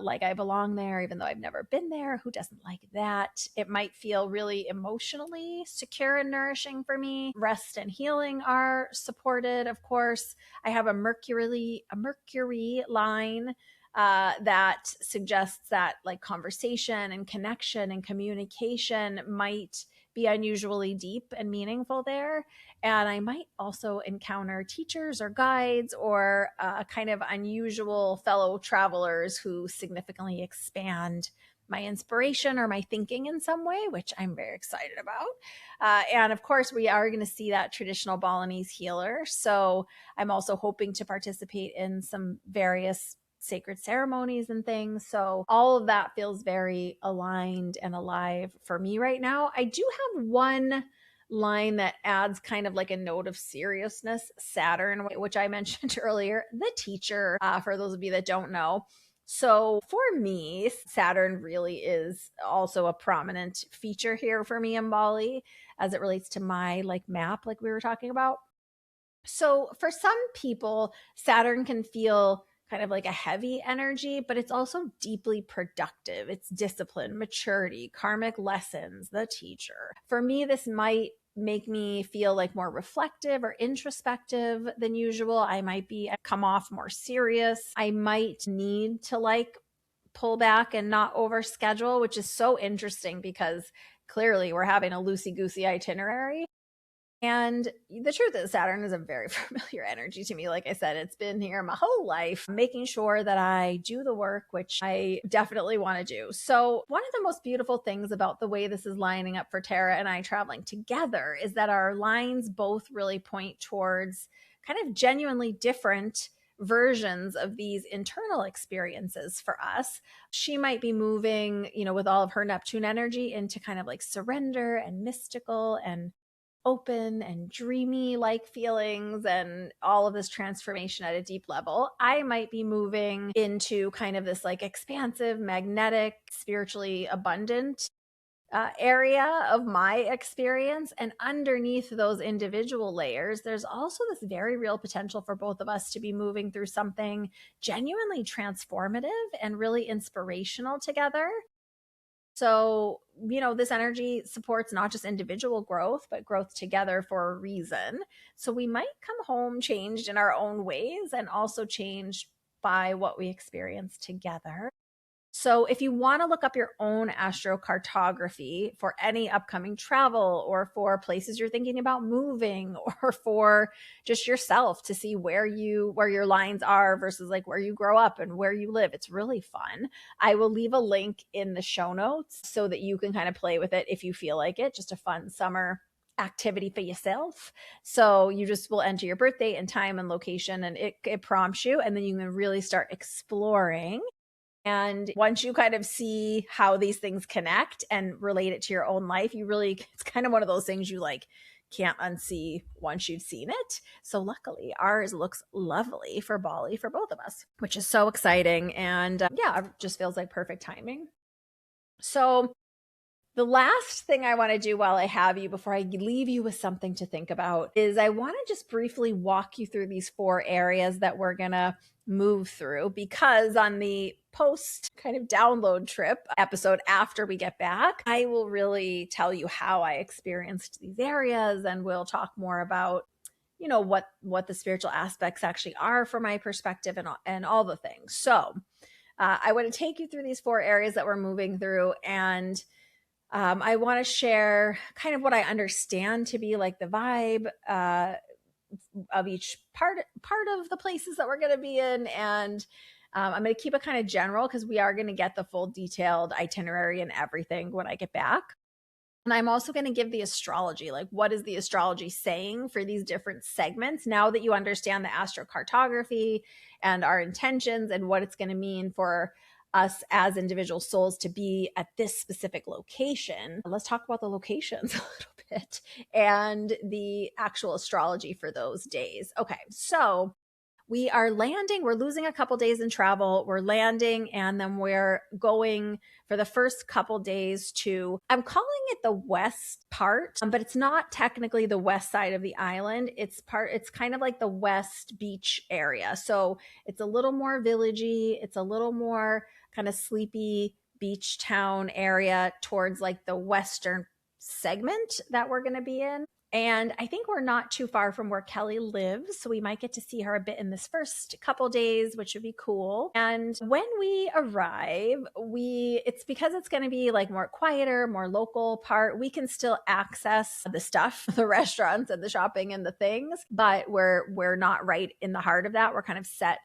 Like I belong there, even though I've never been there. Who doesn't like that? It might feel really emotionally secure and nourishing for me. Rest and healing are supported, of course. I have a Mercury line that suggests that like conversation and connection and communication might be unusually deep and meaningful there. And I might also encounter teachers or guides or kind of unusual fellow travelers who significantly expand my inspiration or my thinking in some way, which I'm very excited about. And of course, we are going to see that traditional Balinese healer. So I'm also hoping to participate in some various sacred ceremonies and things. So all of that feels very aligned and alive for me right now. I do have one line that adds kind of like a note of seriousness, Saturn, which I mentioned earlier, the teacher, for those of you that don't know. So for me, Saturn really is also a prominent feature here for me in Bali as it relates to my like map, like we were talking about. So for some people, Saturn can feel kind of like a heavy energy, but it's also deeply productive. It's discipline, maturity, karmic lessons, the teacher. For me, this might make me feel like more reflective or introspective than usual. I might come off more serious. I might need to like pull back and not overschedule, which is so interesting because clearly we're having a loosey goosey itinerary. And the truth is, Saturn is a very familiar energy to me. Like I said, it's been here my whole life, making sure that I do the work, which I definitely want to do. So, one of the most beautiful things about the way this is lining up for Tara and I traveling together is that our lines both really point towards kind of genuinely different versions of these internal experiences for us. She might be moving, with all of her Neptune energy into kind of like surrender and mystical and open and dreamy like feelings and all of this transformation at a deep level. I might be moving into kind of this like expansive, magnetic, spiritually abundant area of my experience. And underneath those individual layers, there's also this very real potential for both of us to be moving through something genuinely transformative and really inspirational together. So, this energy supports not just individual growth, but growth together for a reason. So we might come home changed in our own ways and also changed by what we experience together. So if you want to look up your own astrocartography for any upcoming travel or for places you're thinking about moving or for just yourself to see where your lines are versus like where you grow up and where you live, it's really fun. I will leave a link in the show notes so that you can kind of play with it if you feel like it. Just a fun summer activity for yourself. So you just will enter your birthday and time and location, and it prompts you, and then you can really start exploring. And once you kind of see how these things connect and relate it to your own life, it's kind of one of those things you like can't unsee once you've seen it. So luckily ours looks lovely for Bali for both of us, which is so exciting. And it just feels like perfect timing. So the last thing I want to do while I have you, before I leave you with something to think about, is I want to just briefly walk you through these 4 areas that we're going to move through, because on the post kind of download trip episode after we get back, I will really tell you how I experienced these areas, and we'll talk more about what the spiritual aspects actually are from my perspective and all the things. So I want to take you through these 4 areas that we're moving through, and I want to share kind of what I understand to be like the vibe of each part of the places that we're going to be in. And I'm going to keep it kind of general because we are going to get the full detailed itinerary and everything when I get back. And I'm also going to give the astrology, like what is the astrology saying for these different segments now that you understand the astrocartography and our intentions and what it's going to mean for us as individual souls to be at this specific location. Let's talk about the locations a little bit and the actual astrology for those days. Okay, so we are landing. We're losing a couple days in travel. We're landing, and then we're going for the first couple days to, I'm calling it the west part, but it's not technically the west side of the island. It's kind of like the west beach area. So it's a little more villagey. It's a little more kind of sleepy beach town area towards like the western segment that we're going to be in. And I think we're not too far from where Kelly lives, so we might get to see her a bit in this first couple days, which would be cool. And when we arrive, it's because it's going to be like more quieter, more local part. We can still access the stuff, the restaurants and the shopping and the things, but we're not right in the heart of that. We're kind of set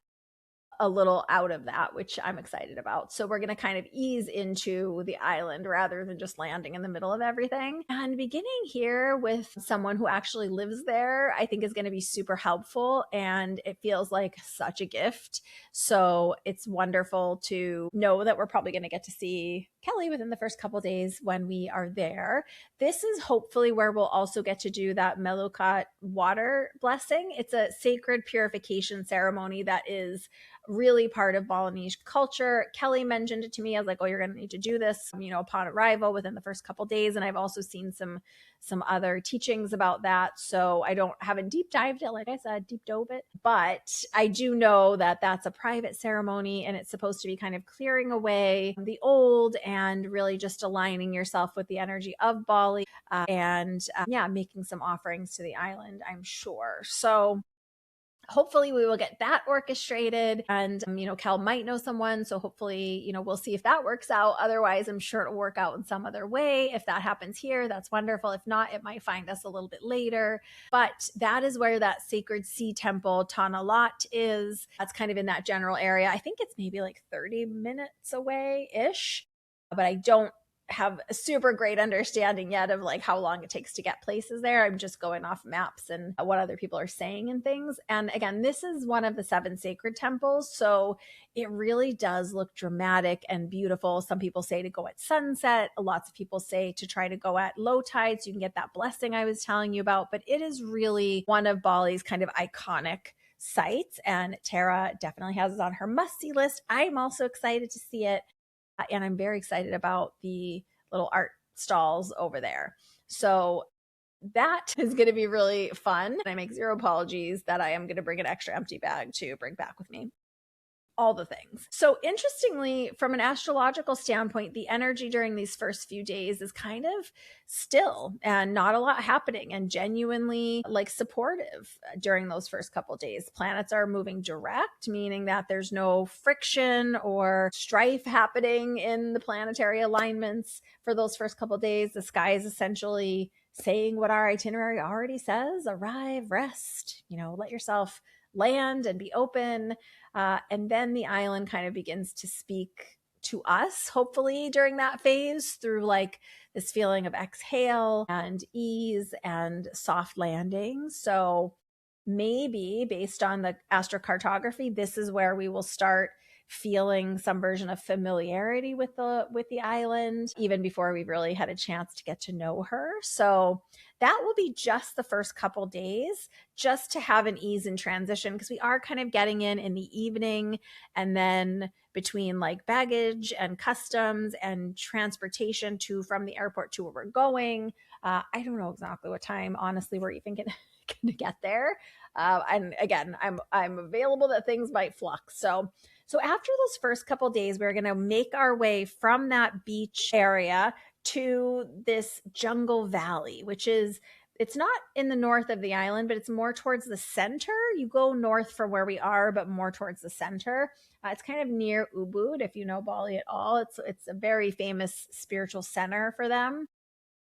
a little out of that, which I'm excited about. So we're going to kind of ease into the island rather than just landing in the middle of everything. And beginning here with someone who actually lives there, I think is going to be super helpful. And it feels like such a gift. So it's wonderful to know that we're probably going to get to see Kelly within the first couple days when we are there. This is hopefully where we'll also get to do that Melukat water blessing. It's a sacred purification ceremony that is really part of Balinese culture. Kelly mentioned it to me. I was like, oh, you're going to need to do this, upon arrival within the first couple days. And I've also seen some other teachings about that. So I haven't deep dived it, like I said, deep dove it, but I do know that that's a private ceremony and it's supposed to be kind of clearing away the old and and really just aligning yourself with the energy of Bali, and yeah, making some offerings to the island, I'm sure. So hopefully we will get that orchestrated, and Kel might know someone, so hopefully we'll see if that works out. Otherwise, I'm sure it'll work out in some other way. If that happens here, that's wonderful. If not, it might find us a little bit later. But that is where that sacred sea temple Tanalat is. That's kind of in that general area. I think it's maybe like 30 minutes away ish, but I don't have a super great understanding yet of like how long it takes to get places there. I'm just going off maps and what other people are saying and things. And again, this is one of the 7 sacred temples, so it really does look dramatic and beautiful. Some people say to go at sunset. Lots of people say to try to go at low tide so you can get that blessing I was telling you about. But it is really one of Bali's kind of iconic sites, and Tara definitely has it on her must-see list. I'm also excited to see it. And I'm very excited about the little art stalls over there. So that is going to be really fun. I make zero apologies that I am going to bring an extra empty bag to bring back with me. All the things. So interestingly, from an astrological standpoint, the energy during these first few days is kind of still and not a lot happening, and genuinely like supportive during those first couple of days. Planets are moving direct, meaning that there's no friction or strife happening in the planetary alignments for those first couple of days. The sky is essentially saying what our itinerary already says: arrive, rest, let yourself land and be open. And then the island kind of begins to speak to us, hopefully, during that phase through like this feeling of exhale and ease and soft landing. So maybe based on the astrocartography, this is where we will start feeling some version of familiarity with the island, even before we really had a chance to get to know her. So that will be just the first couple days, just to have an ease in transition, because we are kind of getting in the evening, and then between like baggage and customs and transportation to from the airport to where we're going. I don't know exactly what time, honestly, we're even going to get there. And again, I'm available that things might flux. So after those first couple days, we're going to make our way from that beach area to this jungle valley, which is, it's not in the north of the island, but it's more towards the center. You go north from where we are, but more towards the center. It's kind of near Ubud, if you know Bali at all. It's a very famous spiritual center for them,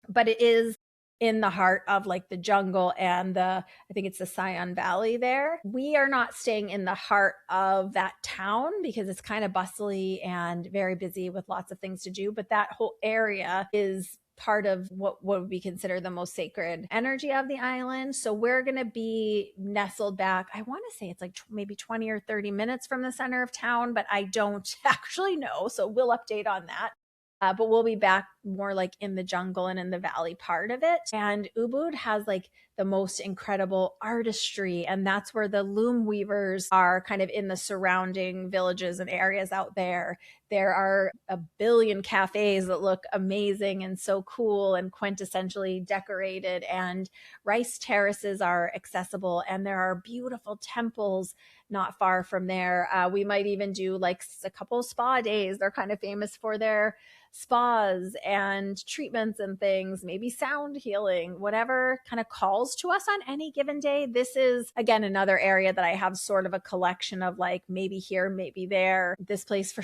but it is in the heart of like the jungle and I think it's the Sion Valley there. We are not staying in the heart of that town because it's kind of bustly and very busy with lots of things to do. But that whole area is part of what would be considered the most sacred energy of the island. So we're going to be nestled back. I want to say it's like maybe 20 or 30 minutes from the center of town, but I don't actually know. So we'll update on that. But we'll be back more like in the jungle and in the valley part of it. And Ubud has like the most incredible artistry. And that's where the loom weavers are, kind of in the surrounding villages and areas out there. There are a billion cafes that look amazing and so cool and quintessentially decorated. And rice terraces are accessible. And there are beautiful temples not far from there. We might even do like a couple spa days. They're kind of famous for their spas and treatments and things, maybe sound healing, whatever kind of calls to us on any given day. This is, again, another area that I have sort of a collection of like maybe here, maybe there. This place for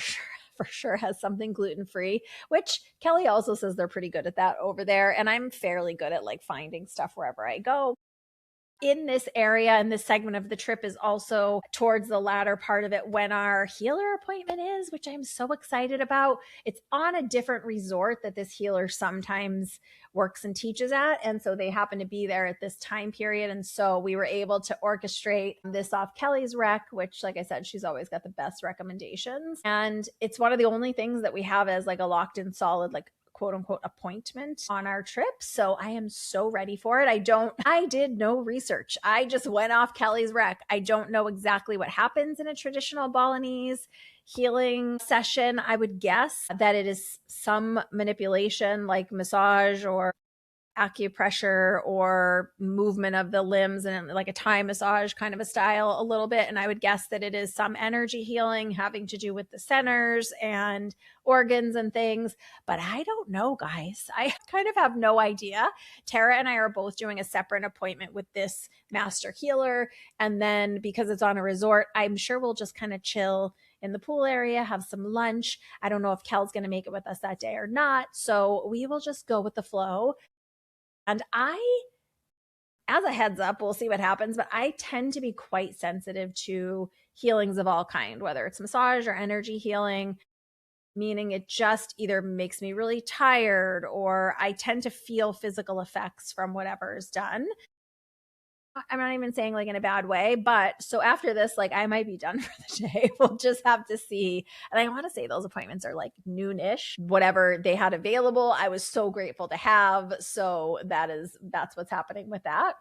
sure has something gluten-free, which Kelly also says they're pretty good at that over there. And I'm fairly good at like finding stuff wherever I go. In this area, and this segment of the trip is also towards the latter part of it when our healer appointment is, which I'm so excited about. It's on a different resort that this healer sometimes works and teaches at. And so they happen to be there at this time period. And so we were able to orchestrate this off Kelly's rec, which, like I said, she's always got the best recommendations. And it's one of the only things that we have as like a locked in solid, like quote unquote appointment on our trip. So I am so ready for it. I did no research. I just went off Kelly's rec. I don't know exactly what happens in a traditional Balinese healing session. I would guess that it is some manipulation like massage or acupressure or movement of the limbs and like a Thai massage kind of a style a little bit. And I would guess that it is some energy healing having to do with the centers and organs and things. But I don't know, guys. I kind of have no idea. Tara and I are both doing a separate appointment with this master healer. And then because it's on a resort, I'm sure we'll just kind of chill in the pool area, have some lunch. I don't know if Kel's going to make it with us that day or not. So we will just go with the flow. And as a heads up, we'll see what happens, but I tend to be quite sensitive to healings of all kind, whether it's massage or energy healing, meaning it just either makes me really tired or I tend to feel physical effects from whatever is done. I'm not even saying like in a bad way, but so after this, like I might be done for the day. We'll just have to see. And I want to say those appointments are like noonish, whatever they had available. I was so grateful to have. So that's what's happening with that.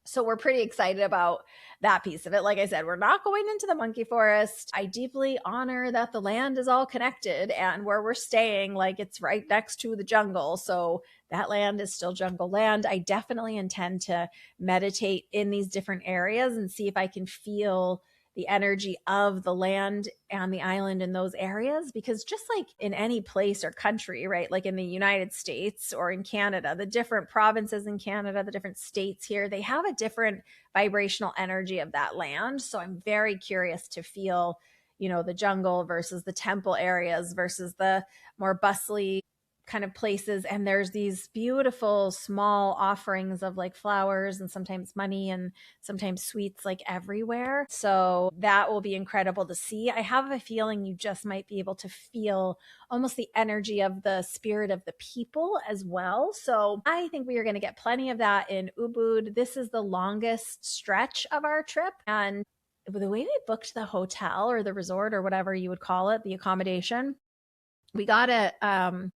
So we're pretty excited about that piece of it. Like I said, we're not going into the monkey forest. I deeply honor that the land is all connected and where we're staying, like it's right next to the jungle. So that land is still jungle land. I definitely intend to meditate in these different areas and see if I can feel the energy of the land and the island in those areas. Because just like in any place or country, right, like in the United States or in Canada, the different provinces in Canada, the different states here, they have a different vibrational energy of that land. So I'm very curious to feel, the jungle versus the temple areas versus the more bustly kind of places. And there's these beautiful small offerings of like flowers and sometimes money and sometimes sweets like everywhere. So that will be incredible to see. I have a feeling you just might be able to feel almost the energy of the spirit of the people as well. So I think we are going to get plenty of that in Ubud. This is the longest stretch of our trip. And the way we booked the hotel or the resort or whatever you would call it, the accommodation, we got a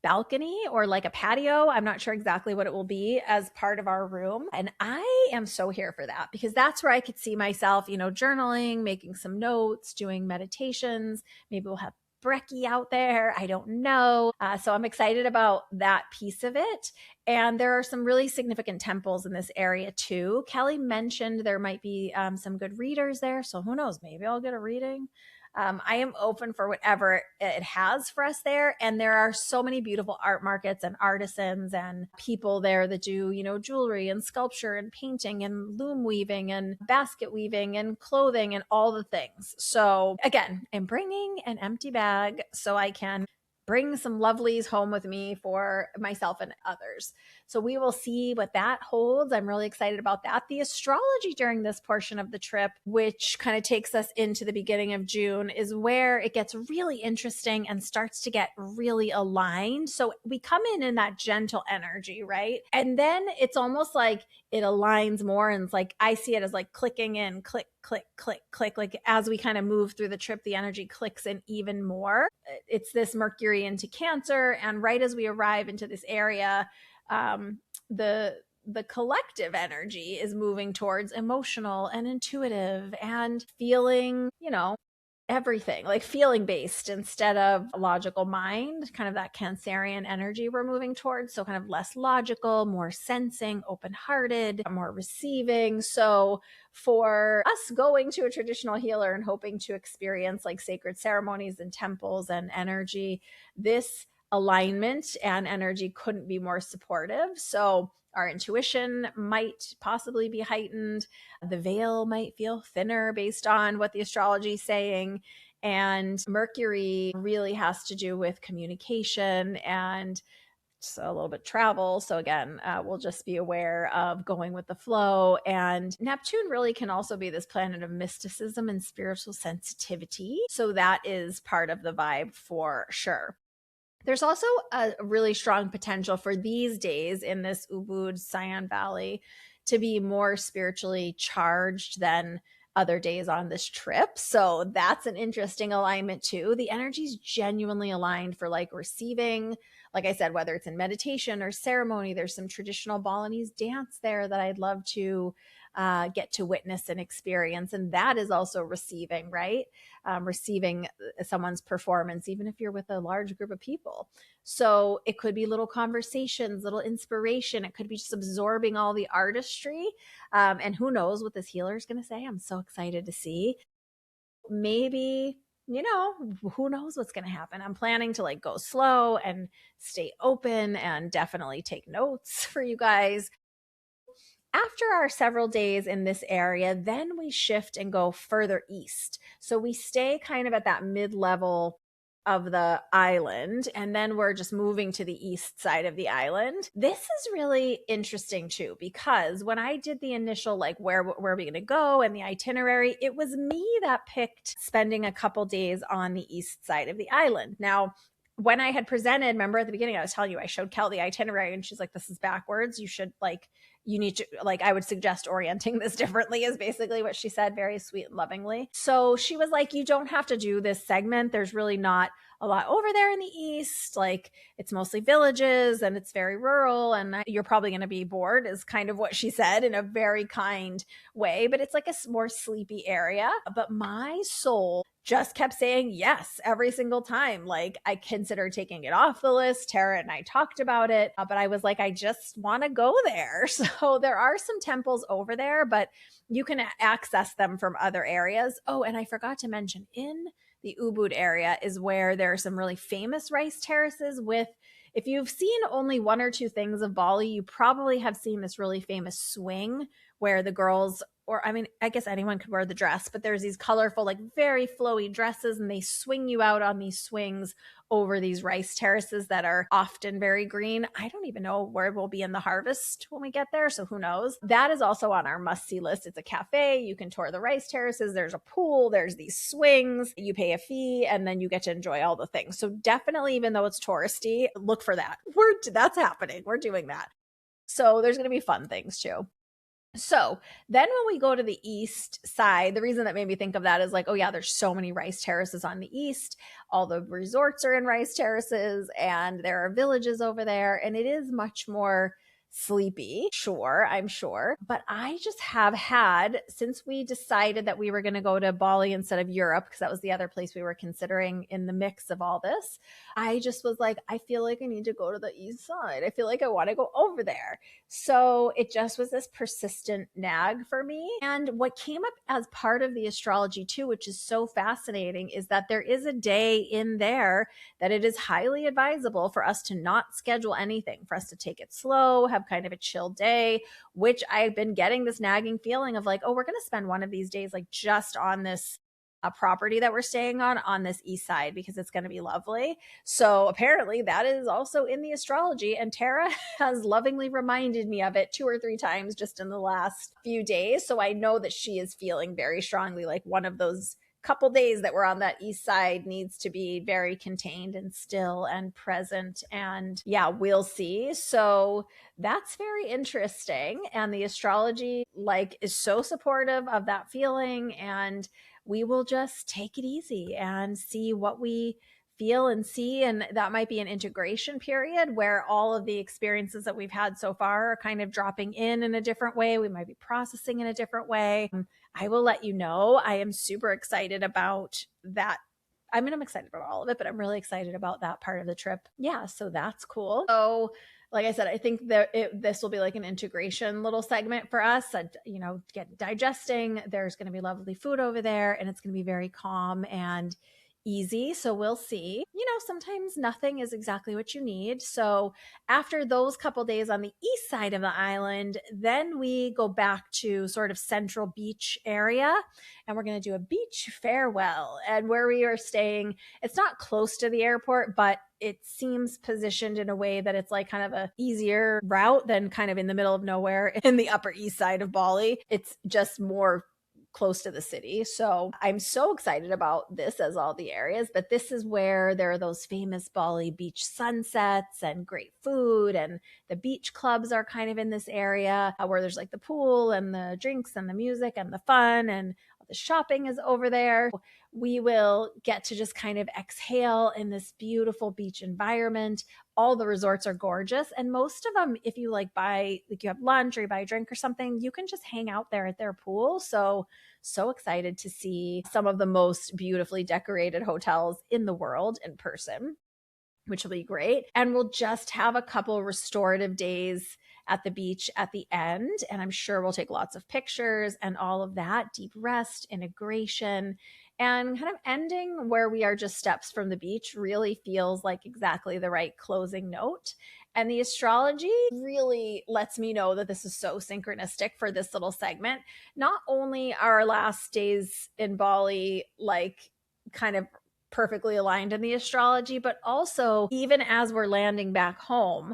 balcony or like a patio. I'm not sure exactly what it will be as part of our room. And I am so here for that because that's where I could see myself, journaling, making some notes, doing meditations. Maybe we'll have brekkie out there. I don't know. So I'm excited about that piece of it. And there are some really significant temples in this area too. Kelly mentioned there might be some good readers there. So who knows? Maybe I'll get a reading. I am open for whatever it has for us there. And there are so many beautiful art markets and artisans and people there that do, jewelry and sculpture and painting and loom weaving and basket weaving and clothing and all the things. So again, I'm bringing an empty bag so I can bring some lovelies home with me for myself and others. So we will see what that holds. I'm really excited about that. The astrology during this portion of the trip, which kind of takes us into the beginning of June, is where it gets really interesting and starts to get really aligned. So we come in that gentle energy, right? And then it's almost like it aligns more. And it's like, I see it as like clicking in, click, click, click, click. Like as we kind of move through the trip, the energy clicks in even more. It's this Mercury into Cancer. And right as we arrive into this area, the collective energy is moving towards emotional and intuitive and feeling, everything, like feeling based instead of a logical mind, kind of that Cancerian energy we're moving towards. So kind of less logical, more sensing, open-hearted, more receiving. So for us going to a traditional healer and hoping to experience like sacred ceremonies and temples and energy, this alignment and energy couldn't be more supportive. So our intuition might possibly be heightened. The veil might feel thinner based on what the astrology is saying. And Mercury really has to do with communication and a little bit travel. So again, we'll just be aware of going with the flow. And Neptune really can also be this planet of mysticism and spiritual sensitivity. So that is part of the vibe for sure. There's also a really strong potential for these days in this Ubud Sayan Valley to be more spiritually charged than other days on this trip. So that's an interesting alignment too. The energy is genuinely aligned for like receiving, like I said, whether it's in meditation or ceremony, there's some traditional Balinese dance there that I'd love to get to witness and experience. And that is also receiving, right? Receiving someone's performance, even if you're with a large group of people. So it could be little conversations, little inspiration. It could be just absorbing all the artistry. And who knows what this healer is going to say? I'm so excited to see. Maybe, who knows what's going to happen. I'm planning to like go slow and stay open and definitely take notes for you guys. After our several days in this area, then we shift and go further east. So we stay kind of at that mid level of the island, and then we're just moving to the east side of the island. This is really interesting too, because when I did the initial, like, where are we going to go and the itinerary, it was me that picked spending a couple days on the east side of the island. Now, when I had presented, remember at the beginning, I was telling you, I showed Kel the itinerary and she's like, this is backwards. You need to, like, I would suggest orienting this differently, is basically what she said, very sweet and lovingly. So she was like, you don't have to do this segment. There's really not a lot over there in the east. Like, it's mostly villages and it's very rural and you're probably going to be bored, is kind of what she said in a very kind way. But it's like a more sleepy area. But my soul just kept saying yes every single time. Like, I considered taking it off the list. Tara and I talked about it, but I was like, I just want to go there. So there are some temples over there, but you can access them from other areas. Oh, and I forgot to mention, in the Ubud area is where there are some really famous rice terraces with, if you've seen only one or two things of Bali, you probably have seen this really famous swing where the girls, or I mean, I guess anyone could wear the dress, but there's these colorful, like very flowy dresses, and they swing you out on these swings over these rice terraces that are often very green. I don't even know where we'll be in the harvest when we get there, so who knows? That is also on our must-see list. It's a cafe. You can tour the rice terraces. There's a pool. There's these swings. You pay a fee, and then you get to enjoy all the things. So definitely, even though it's touristy, look for that. That's happening. We're doing that. So there's going to be fun things too. So then when we go to the east side, the reason that made me think of that is like, oh yeah, there's so many rice terraces on the east. All the resorts are in rice terraces and there are villages over there. And it is much more sleepy. Sure, I'm sure. But I just have had, since we decided that we were going to go to Bali instead of Europe, because that was the other place we were considering in the mix of all this, I just was like, I feel like I need to go to the east side. I feel like I want to go over there. So it just was this persistent nag for me. And what came up as part of the astrology too, which is so fascinating, is that there is a day in there that it is highly advisable for us to not schedule anything, for us to take it slow, have kind of a chill day, which I've been getting this nagging feeling of like, oh, we're going to spend one of these days like just on this property that we're staying on this east side, because it's going to be lovely. So apparently that is also in the astrology, and Tara has lovingly reminded me of it 2 or 3 times just in the last few days. So I know that she is feeling very strongly like one of those couple days that we're on that east side needs to be very contained and still and present. And yeah, we'll see. So that's very interesting. And the astrology like is so supportive of that feeling. And we will just take it easy and see what we feel and see. And that might be an integration period where all of the experiences that we've had so far are kind of dropping in a different way. We might be processing in a different way. I will let you know. I am super excited about that. I mean, I'm excited about all of it, but I'm really excited about that part of the trip. Yeah, so that's cool. So like I said, I think that this will be like an integration little segment for us, get digesting. There's going to be lovely food over there, and it's going to be very calm and easy. So we'll see. Sometimes nothing is exactly what you need. So after those couple days on the east side of the island, then we go back to sort of central beach area, and we're going to do a beach farewell. And where we are staying, it's not close to the airport, but it seems positioned in a way that it's like kind of a easier route than kind of in the middle of nowhere in the upper east side of Bali. It's just more close to the city. So I'm so excited about this, as all the areas, but this is where there are those famous Bali beach sunsets and great food, and the beach clubs are kind of in this area where there's like the pool and the drinks and the music and the fun and the shopping is over there. We will get to just kind of exhale in this beautiful beach environment. All the resorts are gorgeous. And most of them, if you like you have lunch or you buy a drink or something, you can just hang out there at their pool. So excited to see some of the most beautifully decorated hotels in the world in person, which will be great. And we'll just have a couple restorative days at the beach at the end. And I'm sure we'll take lots of pictures and all of that, deep rest, integration, and kind of ending where we are just steps from the beach really feels like exactly the right closing note. And the astrology really lets me know that this is so synchronistic for this little segment. Not only are our last days in Bali like kind of perfectly aligned in the astrology, but also even as we're landing back home,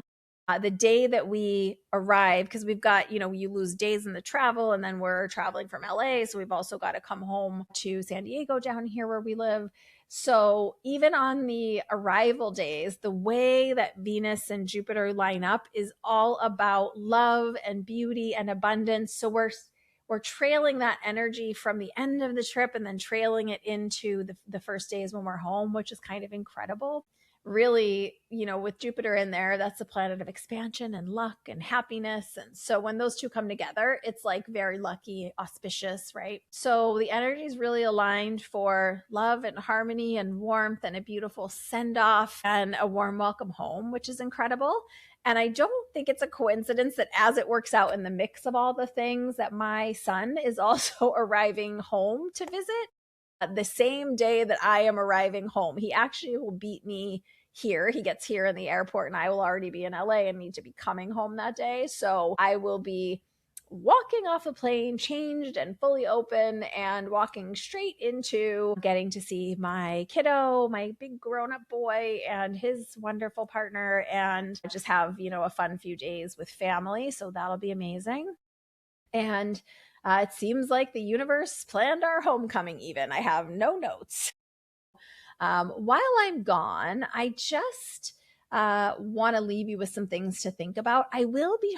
the day that we arrive, because we've got, you lose days in the travel and then we're traveling from LA. So we've also got to come home to San Diego down here where we live. So even on the arrival days, the way that Venus and Jupiter line up is all about love and beauty and abundance. So we're trailing that energy from the end of the trip and then trailing it into the first days when we're home, which is kind of incredible. Really, with Jupiter in there, that's the planet of expansion and luck and happiness. And so when those two come together, it's like very lucky, auspicious, right? So the energy is really aligned for love and harmony and warmth and a beautiful send off and a warm welcome home, which is incredible. And I don't think it's a coincidence that as it works out in the mix of all the things, that my son is also arriving home to visit the same day that I am arriving home. He actually will beat me here. He gets here in the airport and I will already be in LA and need to be coming home that day. So I will be walking off a plane, changed and fully open, and walking straight into getting to see my kiddo, my big grown-up boy and his wonderful partner, and just have, a fun few days with family. So that'll be amazing. And it seems like the universe planned our homecoming even. I have no notes. While I'm gone, I just want to leave you with some things to think about. I will be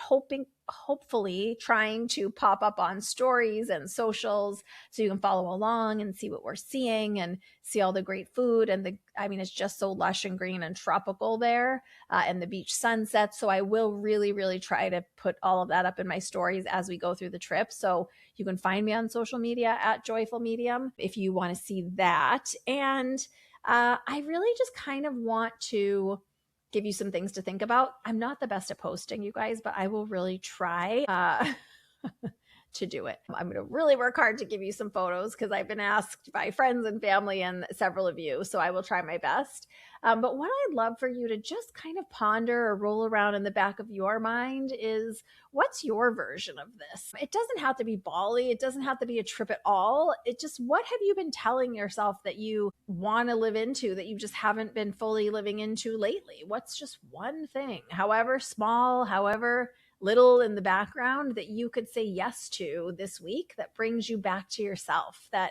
hopefully trying to pop up on stories and socials so you can follow along and see what we're seeing and see all the great food. And it's just so lush and green and tropical there, and the beach sunset. So I will really, really try to put all of that up in my stories as we go through the trip. So you can find me on social media at Joyful Medium if you want to see that. And I really just kind of want to give you some things to think about. I'm not the best at posting, you guys, but I will really try to do it. I'm going to really work hard to give you some photos because I've been asked by friends and family and several of you. So I will try my best. But what I'd love for you to just kind of ponder or roll around in the back of your mind is, what's your version of this? It doesn't have to be Bali. It doesn't have to be a trip at all. It just, what have you been telling yourself that you want to live into that you just haven't been fully living into lately? What's just one thing, however small, however little in the background, that you could say yes to this week that brings you back to yourself, that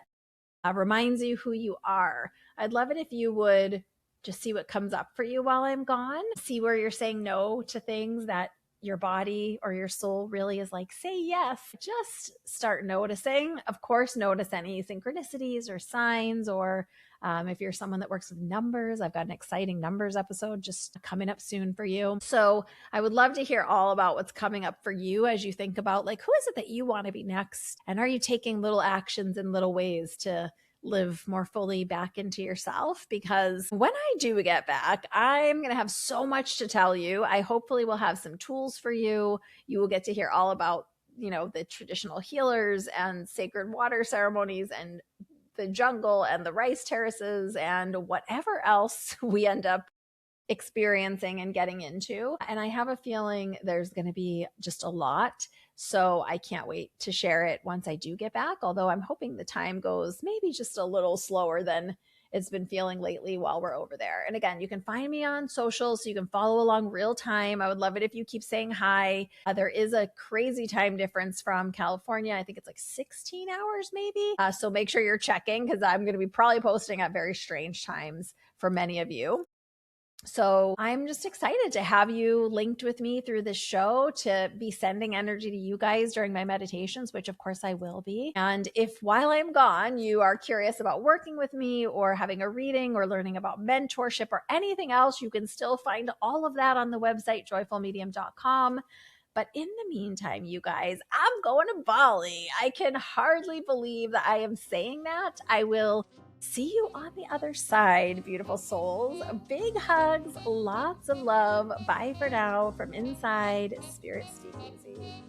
reminds you who you are? I'd love it if you would just see what comes up for you while I'm gone. See where you're saying no to things that your body or your soul really is like, say yes. Just start noticing. Of course, notice any synchronicities or signs, or if you're someone that works with numbers, I've got an exciting numbers episode just coming up soon for you. So I would love to hear all about what's coming up for you as you think about, like, who is it that you want to be next? And are you taking little actions in little ways to live more fully back into yourself? Because when I do get back, I'm going to have so much to tell you. I hopefully will have some tools for you. You will get to hear all about, the traditional healers and sacred water ceremonies and the jungle and the rice terraces and whatever else we end up experiencing and getting into. And I have a feeling there's going to be just a lot. So I can't wait to share it once I do get back, although I'm hoping the time goes maybe just a little slower than it's been feeling lately while we're over there. And again, you can find me on social so you can follow along real time. I would love it if you keep saying hi. There is a crazy time difference from California. I think it's like 16 hours maybe. So make sure you're checking because I'm going to be probably posting at very strange times for many of you. So I'm just excited to have you linked with me through this show, to be sending energy to you guys during my meditations, which of course I will be. And if while I'm gone, you are curious about working with me or having a reading or learning about mentorship or anything else, you can still find all of that on the website, joyfulmedium.com. But in the meantime, you guys, I'm going to Bali. I can hardly believe that I am saying that. I will see you on the other side, beautiful souls. Big hugs, lots of love. Bye for now from inside Spirit Speakeasy.